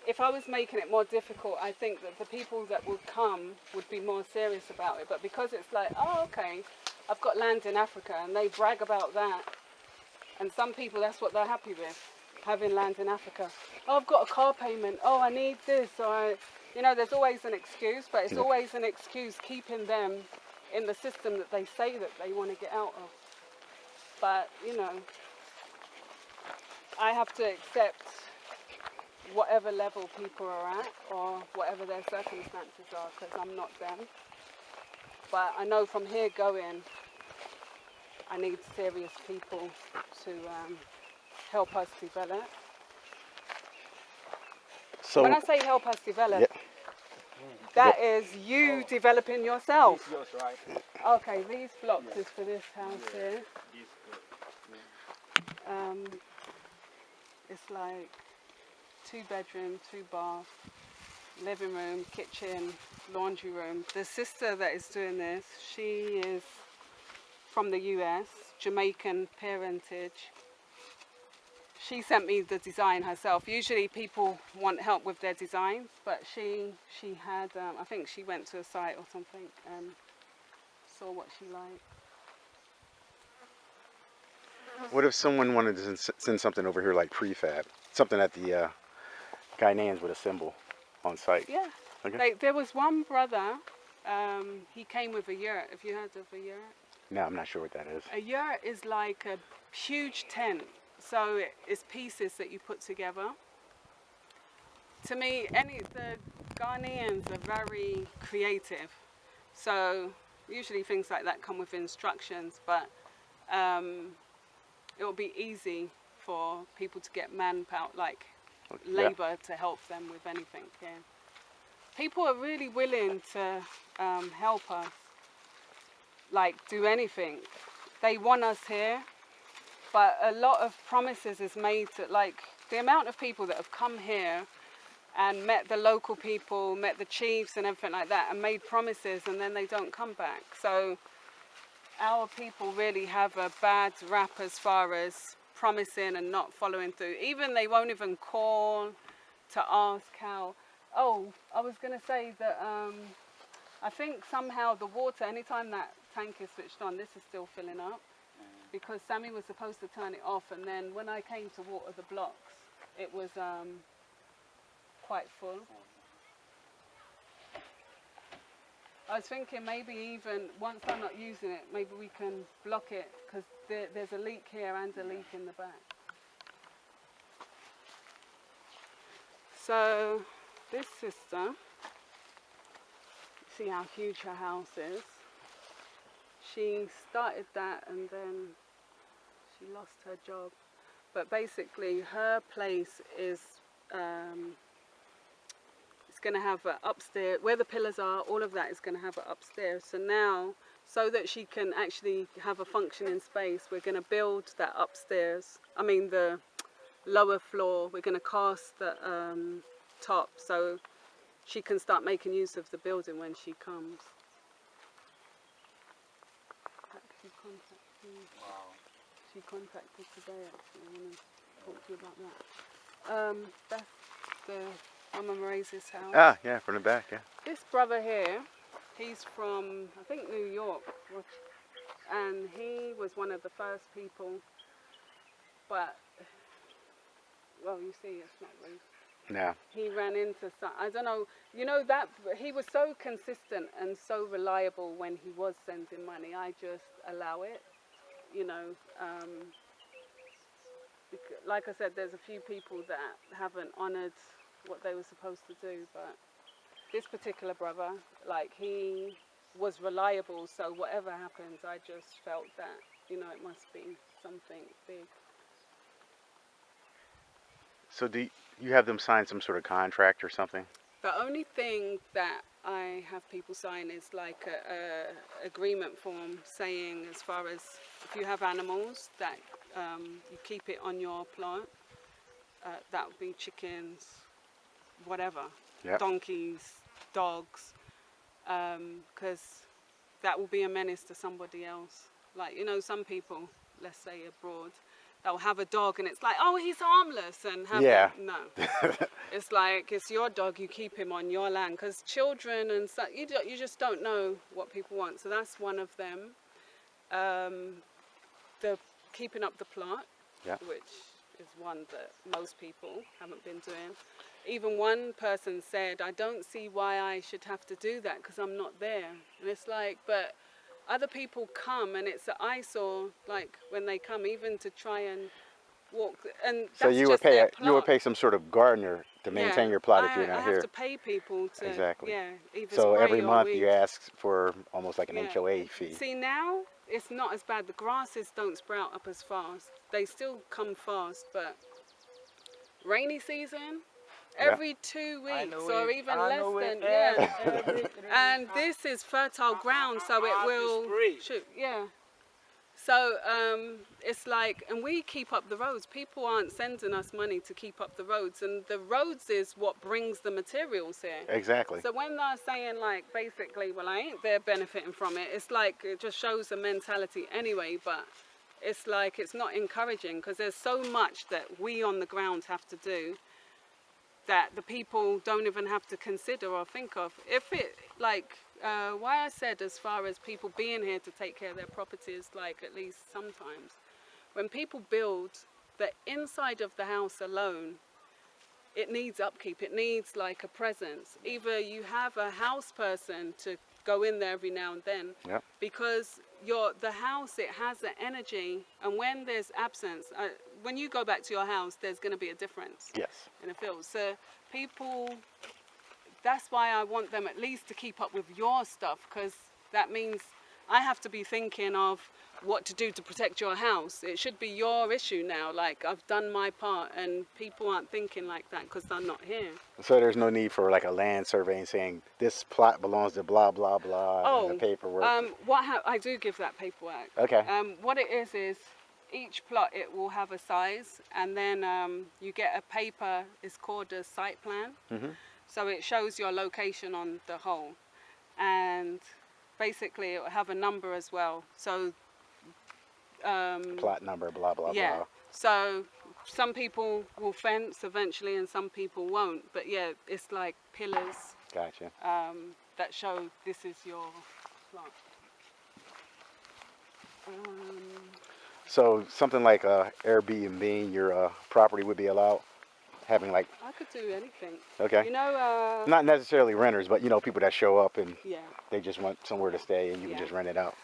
if I was making it more difficult, I think that the people that would come would be more serious about it. But because it's like, oh, okay, I've got land in Africa, and they brag about that. And some people, that's what they're happy with, having land in Africa. Oh, I've got a car payment. Oh, I need this. Or, you know, there's always an excuse, but it's always an excuse keeping them in the system that they say that they want to get out of. But, you know, I have to accept whatever level people are at or whatever their circumstances are, because I'm not them. But I know from here going, I need serious people to help us develop. So when I say help us develop, that is you developing yourself. Yours, right? Okay, these blocks is for this house here. It's like 2 bedroom, 2 bath, living room, kitchen, laundry room. The sister that is doing this, she is from the US, Jamaican parentage. She sent me the design herself. Usually people want help with their designs, but she had, I think she went to a site or something and saw what she liked. what if someone wanted to send something over here like prefab? Something that the Ghanaians would assemble on site? Yeah. Okay. Like, there was one brother, he came with a yurt. Have you heard of a yurt? No, I'm not sure what that is. A yurt is like a huge tent So it's pieces that you put together. To me, the Ghanaians are very creative. So usually things like that come with instructions, but it will be easy for people to get manpower, like labor, to help them with anything. Yeah. People are really willing to help us, like do anything. They want us here, but a lot of promises is made to, like, the amount of people that have come here and met the local people, met the chiefs and everything like that, and made promises, and then they don't come back. So our people really have a bad rap as far as promising and not following through. Even they won't even call to ask how. Oh, I was going to say that I think somehow the water, anytime that tank is switched on, this is still filling up, because Sammy was supposed to turn it off, and then when I came to water the blocks, it was quite full. I was thinking maybe even once I'm not using it, maybe we can block it, because there's a leak here and a leak in the back. So this sister, see how huge her house is. She started that and then she lost her job. But basically her place is it's going to have an upstairs, where the pillars are, all of that is going to have an upstairs. So now, so that she can actually have a functioning space, we're going to build that upstairs. I mean the lower floor, we're going to cast the top so she can start making use of the building when she comes. She contacted today actually. I want to talk to you about that. That's the Mama Marie's house. Ah, yeah, from the back, yeah. This brother here, he's from, I think, New York, and he was one of the first people, but, well, you see, it's not roof. No. He ran into some, I don't know, you know, that he was so consistent and so reliable when he was sending money. I just allow it, you know. Like I said, there's a few people that haven't honoured what they were supposed to do, but this particular brother, like, he was reliable, so whatever happens, I just felt that, you know, it must be something big. So do you have them sign some sort of contract or something? The only thing that I have people sign is like a agreement form saying, as far as if you have animals, that you keep it on your plant. That would be chickens, whatever, donkeys, dogs, because that will be a menace to somebody else. Like, you know, some people, let's say abroad, they'll have a dog and it's like, oh, he's harmless, and have it. No. It's like, it's your dog, you keep him on your land, because children and stuff, you just don't know what people want. So that's one of them. The keeping up the plot, which is one that most people haven't been doing. Even one person said, I don't see why I should have to do that because I'm not there. And it's like, but other people come and it's an eyesore, like when they come, even to try and walk. And that's so you would just pay some sort of gardener to maintain your plot if you're not here. I have to pay people to either so spray every or month weed. you ask for almost like an HOA fee. See, now it's not as bad. The grasses don't sprout up as fast. They still come fast, but rainy season, every 2 weeks or even less than, and this is fertile ground, so it will shoot, So it's like, and we keep up the roads. People aren't sending us money to keep up the roads, and the roads is what brings the materials here. Exactly. So when they're saying, like, basically, well, I ain't there benefiting from it, it's like, it just shows the mentality anyway, but it's like, it's not encouraging, because there's so much that we on the ground have to do that the people don't even have to consider or think of. If it, like, why I said as far as people being here to take care of their properties, like, at least sometimes, when people build the inside of the house alone, it needs upkeep. It needs like a presence. Either you have a house person to go in there every now and then. Yep. Because the house, it has an energy, and when there's absence, when you go back to your house, there's going to be a difference. Yes. In the field. So people, that's why I want them at least to keep up with your stuff, because that means I have to be thinking of what to do to protect your house. It should be your issue now. Like, I've done my part, and people aren't thinking like that because they're not here. So there's no need for like a land survey saying this plot belongs to blah blah blah and the paperwork. I do give that paperwork. Okay. What it is each plot, it will have a size, and then you get a paper. It's called a site plan. So it shows your location on the whole, and basically it will have a number as well. So plot number, blah blah blah. So some people will fence eventually, and some people won't. But yeah, it's like pillars. Gotcha. That show this is your plot. So something like Airbnb, your property would be allowed, having like. I could do anything. Okay. You know. Not necessarily renters, but you know, people that show up and Yeah. they just want somewhere to stay, and you can just rent it out.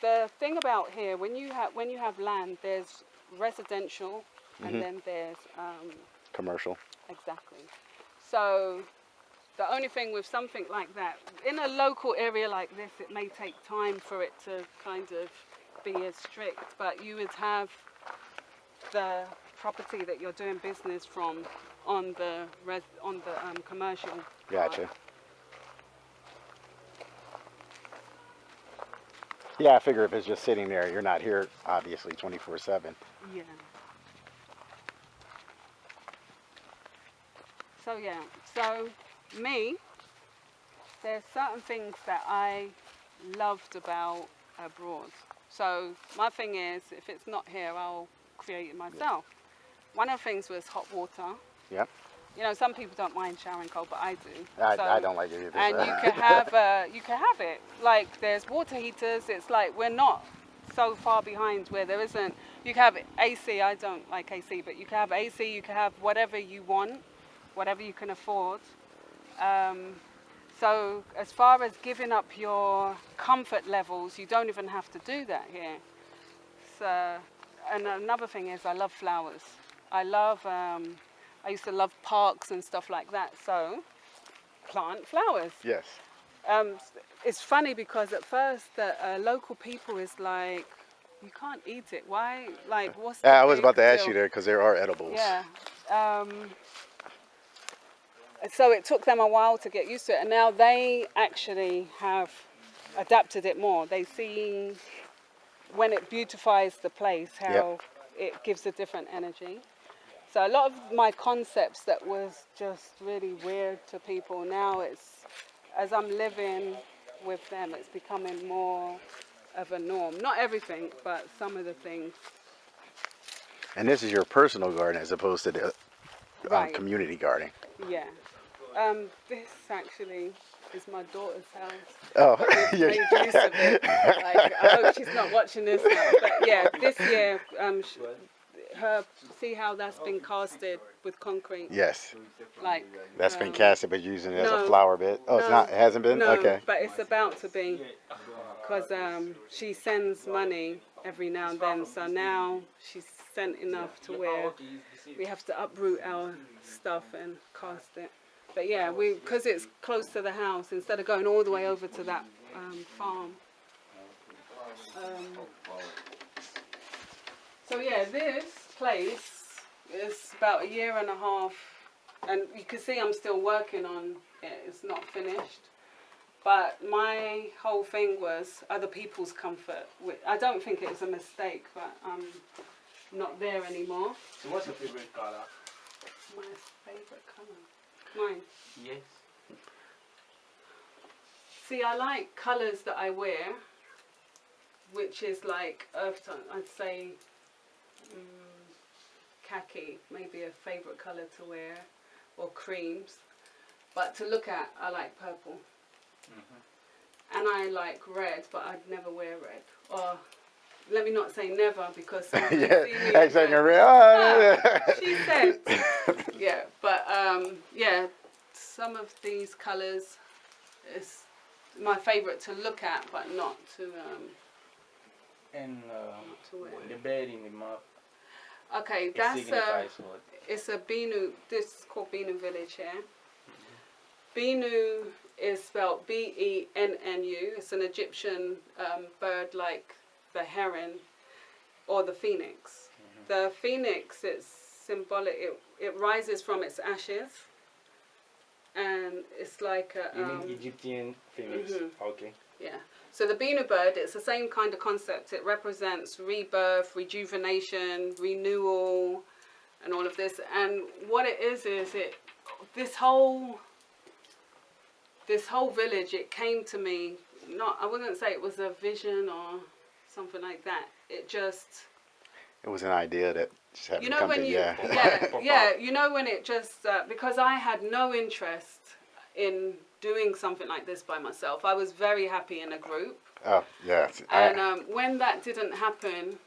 The thing about here, when you have land, there's residential, and then there's Commercial. exactly. So the only thing with something like that, in a local area like this, it may take time for it to kind of be as strict, but you would have the property that you're doing business from on the commercial. Gotcha. Yeah, I figure if it's just sitting there, you're not here, obviously, 24/7. Yeah. So yeah, so me, there's certain things that I loved about abroad. So my thing is, if it's not here, I'll create it myself. One of the things was hot water. Yep. You know, some people don't mind showering cold, but I do. I don't like it either. And so. you can have it. Like, there's water heaters. It's like we're not so far behind where there isn't. You can have AC. I don't like AC, but you can have AC. You can have whatever you want, whatever you can afford. So as far as giving up your comfort levels, you don't even have to do that here. So, and another thing is, I love flowers. I used to love parks and stuff like that, so plant flowers. Yes. It's funny because at first the local people is like, you can't eat it. Why? Like, what's the I was about to big ask deal? you there because there are edibles. Yeah. So it took them a while to get used to it, and now they actually have adapted it more. They see when it beautifies the place, how it gives a different energy. So a lot of my concepts that was just really weird to people, now it's, as I'm living with them, it's becoming more of a norm. Not everything, but some of the things. And this is your personal garden as opposed to the Right. community garden. Yeah. This actually is my daughter's house. Oh, Made use of it. Like, I hope she's not watching this now. But yeah, this year, see how that's been casted with concrete? yes. Like, That's been casted, but using it as a no, flower bed. Oh, it's no, not. It hasn't been. No, Okay. but it's about to be, because she sends money every now and then. So now she's sent enough to where we have to uproot our stuff and cast it. But yeah, because it's close to the house, instead of going all the way over to that farm. So yeah, this place is about 1.5 years, and you can see I'm still working on it. It's not finished. But my whole thing was other people's comfort. I don't think it was a mistake, but I'm not there anymore. So what's your favorite color? My favorite colour? Mine. Yes. See, I like colours that I wear, which is like earth tone. I'd say khaki, maybe a favourite colour to wear, or creams. But to look at, I like purple. And I like red, but I'd never wear red. Or let me not say never, because someone may see me in red. She said. Yeah, but yeah, some of these colours is my favorite to look at, but not to. And To wear. the bird in the map. Okay, It that's signifies what? it's a Benu. This is called Benu Village here. Benu is spelled Bennu. It's an Egyptian bird like the heron or the phoenix. The phoenix, it's symbolic. It rises from its ashes, and it's like a. You mean Egyptian phoenix? Okay. Yeah. So the Benu bird, it's the same kind of concept. It represents rebirth, rejuvenation, renewal, and all of this. And what it is it this whole village, it came to me. I wouldn't say it was a vision or something like that. It was an idea that just happened to come when to you you know when it just because I had no interest in doing something like this by myself. I was very happy in a group. Oh, yeah. And when that didn't happen,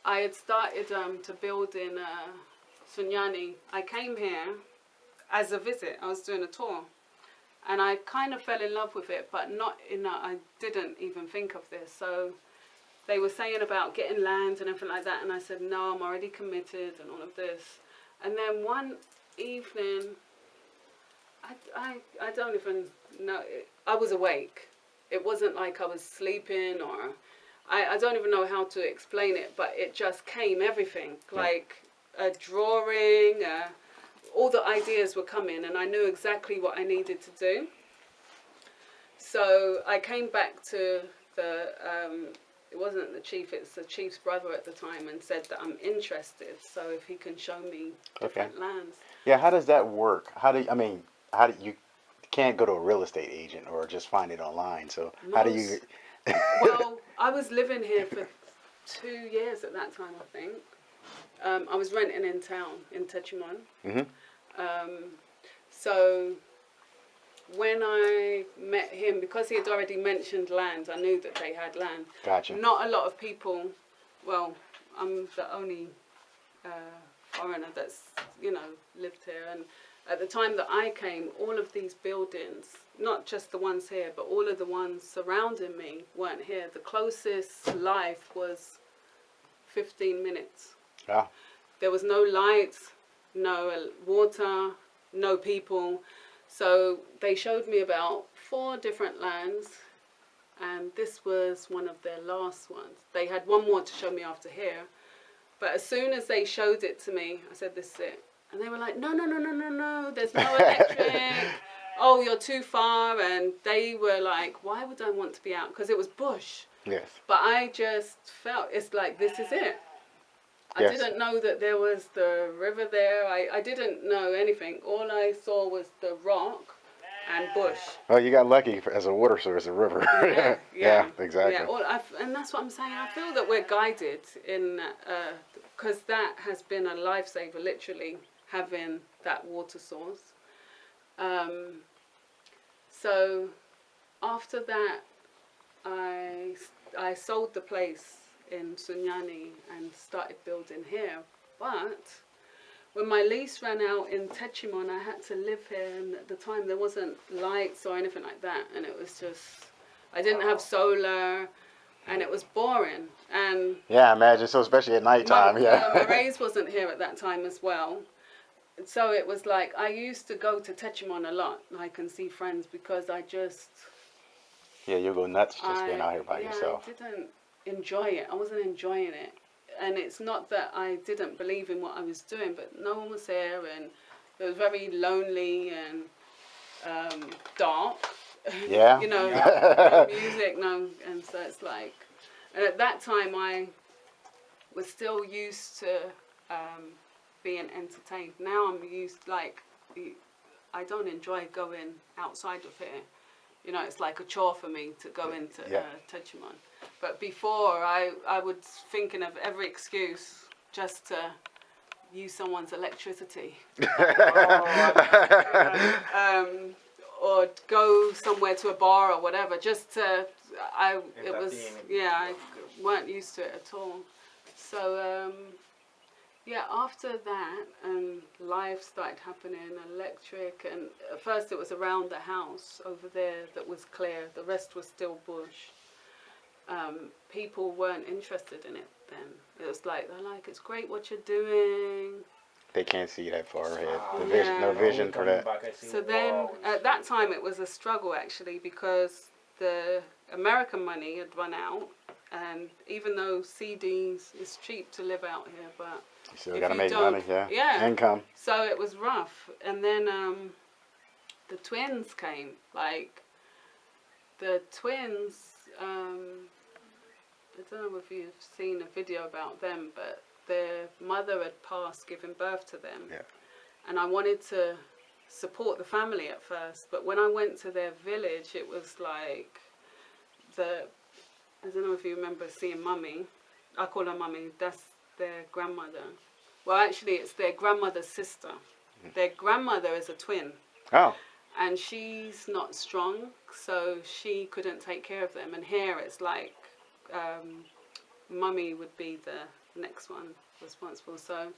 I had started to build in Sunyani. I came here as a visit. I was doing a tour. And I kind of fell in love with it, but not in that I didn't even think of this. So they were saying about getting land and everything like that. And I said, no, I'm already committed and all of this. And then one evening, I don't even know. I was awake. It wasn't like I was sleeping or I don't even know how to explain it, but it just came, everything. Like a drawing, all the ideas were coming and I knew exactly what I needed to do. So I came back to the, it wasn't the chief, it's the chief's brother at the time, and said that I'm interested. So if he can show me different lands. Yeah, how does that work? You can't go to a real estate agent or just find it online. So how do you? Well, I was living here for 2 years at that time, I think. I was renting in town in Techimon. So when I met him, because he had already mentioned land, I knew that they had land. Gotcha. Not a lot of people. Well, I'm the only foreigner that's lived here, and at the time that I came, all of these buildings, not just the ones here, but all of the ones surrounding me weren't here. The closest life was 15 minutes. Yeah. There was no lights, no water, no people. So they showed me about 4 different lands, and this was one of their last ones. They had one more to show me after here. But as soon as they showed it to me, I said, this is it. And they were like, no, there's no electric. Oh, you're too far. And they were like, why would I want to be out? Because it was bush. Yes. But I just felt, it's like, this is it. I didn't know that there was the river there. I didn't know anything. All I saw was the rock and bush. Well, you got lucky as a water source, a river. Yeah, exactly. Yeah, and that's what I'm saying. I feel that we're guided in, because that has been a lifesaver, literally, having that water source. So after that, I sold the place in Sunyani and started building here. But when my lease ran out in Techimon, I had to live here, and at the time there wasn't lights or anything like that, and it was just, I didn't have solar, and it was boring. And yeah, imagine, so especially at nighttime. my raise wasn't here at that time as well. So it was like, I used to go to Techimon a lot, like, and see friends, because I just... Yeah, you'll go nuts just being out here by yourself. I didn't enjoy it. I wasn't enjoying it. And it's not that I didn't believe in what I was doing, but no one was here, and it was very lonely and dark. Yeah. No music, and so it's like, and at that time I was still used to being entertained. Now I'm used, like, I don't enjoy going outside of here. It's like a chore for me to go into Techimon. But before, I was thinking of every excuse just to use someone's electricity. Or go somewhere to a bar or whatever, just to, I weren't used to it at all. So, after that, life started happening, electric, and at first it was around the house over there that was clear. The rest was still bush. People weren't interested in it then. It was like, they're like, it's great what you're doing. They can't see that far ahead. The Yeah. vision, no vision for that. So then, at that time, it was a struggle actually, because the American money had run out, and even though CDs is cheap to live out here, but You still if gotta you make don't- money, yeah. yeah. Income. so it was rough. And then the twins came. Like the twins, I don't know if you've seen a video about them, but their mother had passed giving birth to them. Yeah. And I wanted to support the family at first, but when I went to their village, it was like I don't know if you remember seeing Mummy. I call her Mummy. That's their grandmother. Well, actually, it's their grandmother's sister. Their grandmother is a twin. Oh. And she's not strong, so she couldn't take care of them. And here it's like Mummy would be the next one responsible. So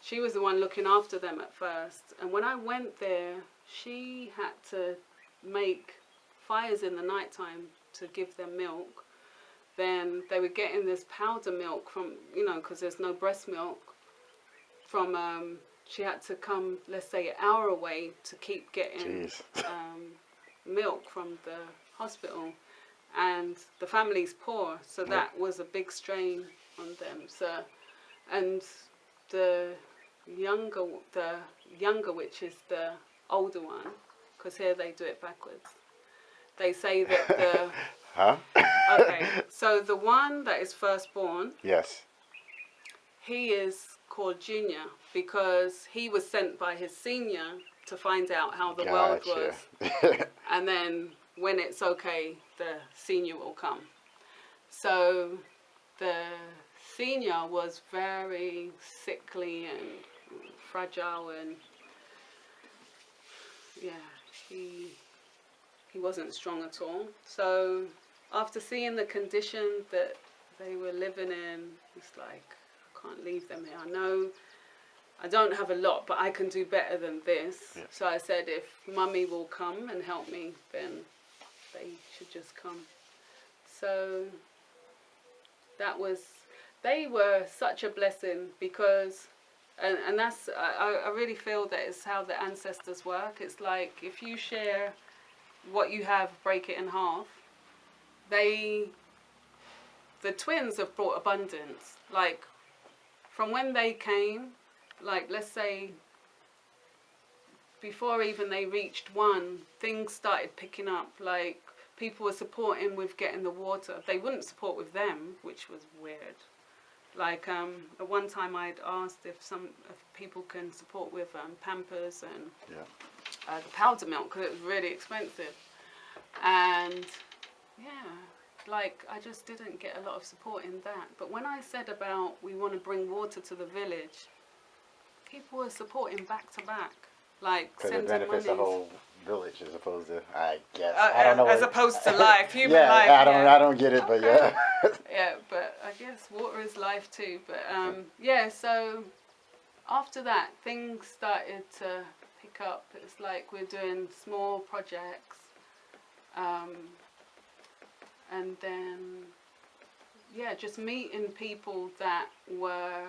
she was the one looking after them at first. And when I went there, she had to make fires in the nighttime to give them milk. Then they were getting this powder milk from, because there's no breast milk, from, she had to come, let's say, an hour away to keep getting milk from the hospital. And the family's poor, so that was a big strain on them. So, and the younger, which is the older one, because here they do it backwards. They say that the... Huh? Okay, so the one that is firstborn, Yes. he is called Junior because he was sent by his senior to find out how the world was. And then when it's okay, the senior will come. So the senior was very sickly and fragile, and yeah, he wasn't strong at all. So after seeing the condition that they were living in, it's like, I can't leave them here. I know I don't have a lot, but I can do better than this. Yeah. So I said, if Mummy will come and help me, then they should just come. So that was, they were such a blessing, because, and that's, I really feel that it's how the ancestors work. It's like, if you share what you have, break it in half. The twins have brought abundance. Like, from when they came, like, let's say, before even they reached 1, things started picking up. Like, people were supporting with getting the water. They wouldn't support with them, which was weird. Like, at one time I'd asked if people can support with Pampers and the powder milk, because it was really expensive. And yeah, like, I just didn't get a lot of support in that. But when I said about we want to bring water to the village, people were supporting back to back, like Because it sending benefits money. the whole village as opposed to, I guess. I don't know. As opposed to life, human yeah, life. I don't get it, but Okay. yeah. Yeah, but I guess water is life too. But yeah, so after that, things started to pick up. It's like we're doing small projects. And then, yeah, just meeting people that were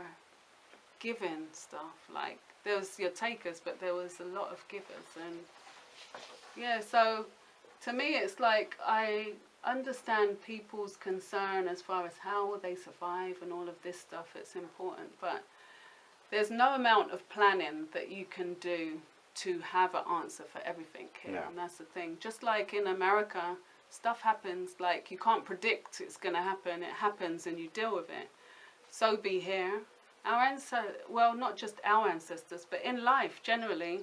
giving stuff. Like, there was your takers, but there was a lot of givers. And yeah, so to me, it's like I understand people's concern as far as how will they survive and all of this stuff. It's important, but there's no amount of planning that you can do to have an answer for everything here. Yeah. And that's the thing. Just like in America, stuff happens, like you can't predict it's going to happen. It happens and you deal with it. So be here. Our ancestors, well, not just our ancestors, but in life generally,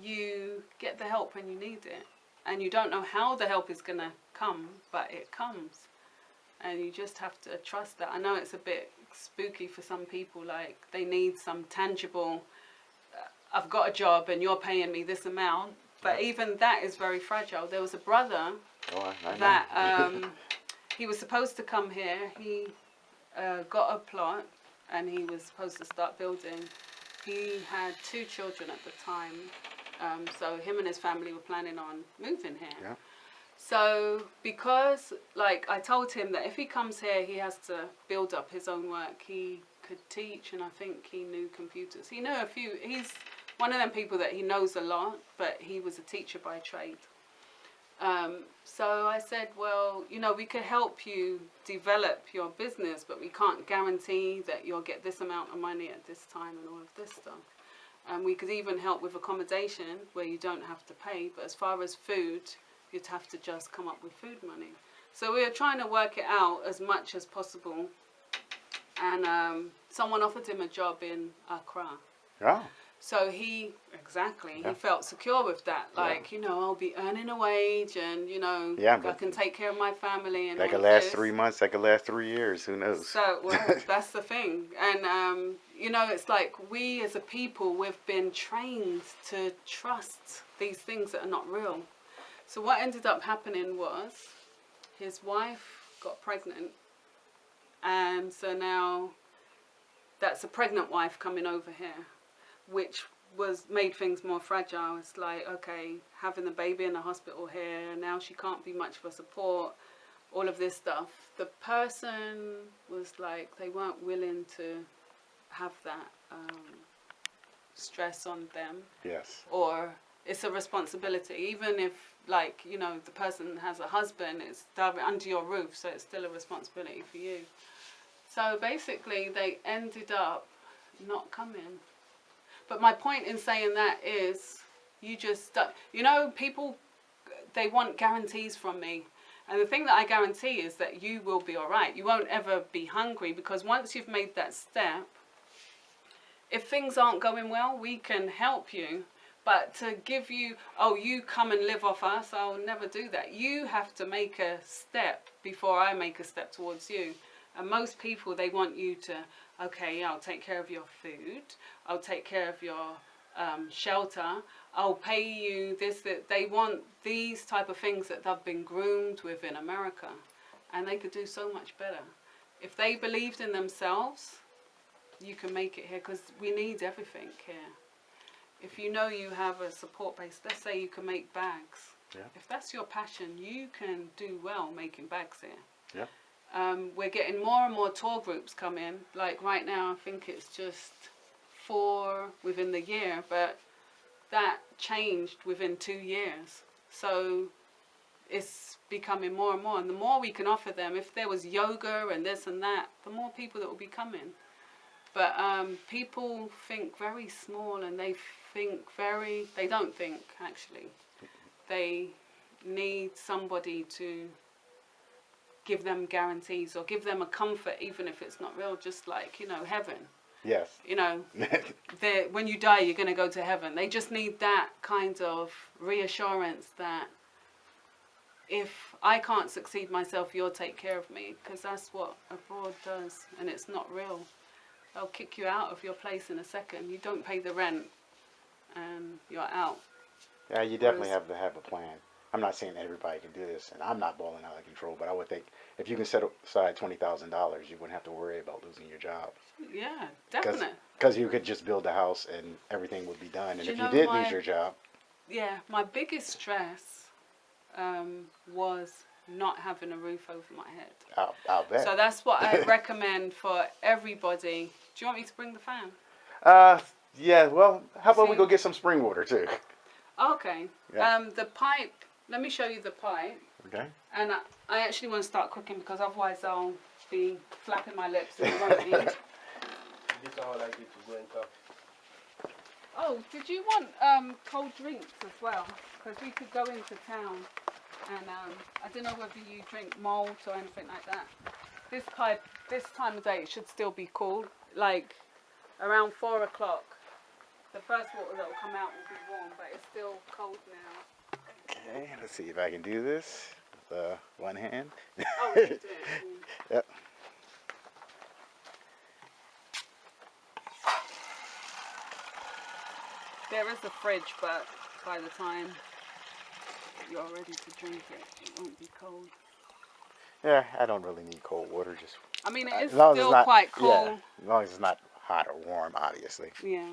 you get the help when you need it. And you don't know how the help is going to come, but it comes. And you just have to trust that. I know it's a bit spooky for some people, like they need some tangible, I've got a job and you're paying me this amount. But even that is very fragile. There was a brother that he was supposed to come here. He got a plot and he was supposed to start building. he had 2 children at the time. So him and his family were planning on moving here. Yeah. So because, like, I told him that if he comes here, he has to build up his own work. He could teach, and I think he knew computers. He knew a few. He's one of them people that he knows a lot, but he was a teacher by trade. So I said, well, you know, we could help you develop your business, but we can't guarantee that you'll get this amount of money at this time and all of this stuff. We could even help with accommodation where you don't have to pay, but as far as food, you'd have to just come up with food money. So we were trying to work it out as much as possible. And someone offered him a job in Accra. Oh. So he felt secure with that. Like, you know, I'll be earning a wage and, you know, I can take care of my family. And that could last 3 months, that could last 3 years, who knows? So, well, that's the thing. And, you know, it's like we as a people, we've been trained to trust these things that are not real. So what ended up happening was his wife got pregnant. And so now that's a pregnant wife coming over here, which made things more fragile. It's like, okay, having the baby in the hospital here, now she can't be much of a support, all of this stuff. The person was like, they weren't willing to have that stress on them. Yes. Or it's a responsibility, even if, like, you know, the person has a husband, it's under your roof, so it's still a responsibility for you. So basically, they ended up not coming. But my point in saying that is, you know, people, they want guarantees from me. And the thing that I guarantee is that you will be all right. You won't ever be hungry, because once you've made that step, if things aren't going well, we can help you. But to give you, oh, you come and live off us, I'll never do that. You have to make a step before I make a step towards you. And most people, they want you to, okay, I'll take care of your food, I'll take care of your shelter, I'll pay you this, that. They want these type of things that they've been groomed with in America. And they could do so much better. If they believed in themselves, you can make it here, because we need everything here. If you know you have a support base, let's say you can make bags. Yeah. If that's your passion, you can do well making bags here. Yeah. We're getting more and more tour groups come in. Like right now, I think it's just 4 within the year, but that changed within 2 years. So it's becoming more and more. And the more we can offer them, if there was yoga and this and that, the more people that will be coming. But people think very small, and they don't think, actually. They need somebody to give them guarantees or give them a comfort, even if it's not real, just like, you know, heaven. Yes. You know, when you die, you're going to go to heaven. They just need that kind of reassurance that if I can't succeed myself, you'll take care of me, because that's what abroad does, and it's not real. They'll kick you out of your place in a second. You don't pay the rent, and you're out. Yeah, you definitely have to have a plan. I'm not saying everybody can do this, and I'm not balling out of control, but I would think if you can set aside $20,000, you wouldn't have to worry about losing your job. Yeah, definitely. Because you could just build a house and everything would be done. And if you did lose your job... Yeah, my biggest stress was not having a roof over my head. I'll bet. So that's what I recommend for everybody. Do you want me to bring the fan? Yeah, well, how about we go get some spring water, too? Okay. Yeah. The pipe, let me show you the pipe. Okay. And I actually want to start cooking, because otherwise I'll be flapping my lips and you won't eat. This is how I like it to go and talk. Oh, did you want cold drinks as well? Because we could go into town, and I don't know whether you drink malt or anything like that. This pipe, this time of day, it should still be cool. Like around 4 o'clock, the first water that will come out will be warm, but it's still cold now. Okay, let's see if I can do this with one hand. Oh, you do it. Yep. There is a fridge, but by the time you're ready to drink it, it won't be cold. Yeah, I don't really need cold water. Just I mean, it is as long as still it's not, quite cold. Yeah, as long as it's not hot or warm, obviously. Yeah.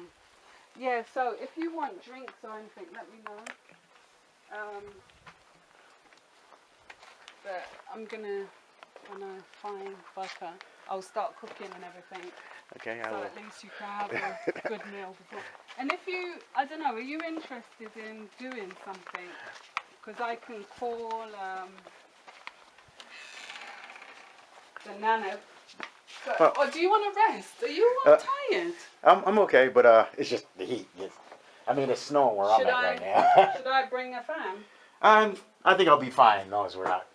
Yeah, so if you want drinks or anything, let me know. But I'm gonna, when I find butter, I'll start cooking and everything. Okay, I So will. at least you can have a good meal before. And if you, I don't know, are you interested in doing something? Because I can call the nano. But, or do you want to rest? Are you tired? I'm okay, but it's just the heat. I mean, it's snowing where I'm at right now. Should I bring a fan? I think I'll be fine, as long as we're not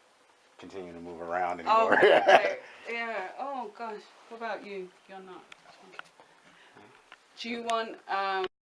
continuing to move around anymore. Oh, okay. Yeah. Oh gosh. What about you? You're not. Do you want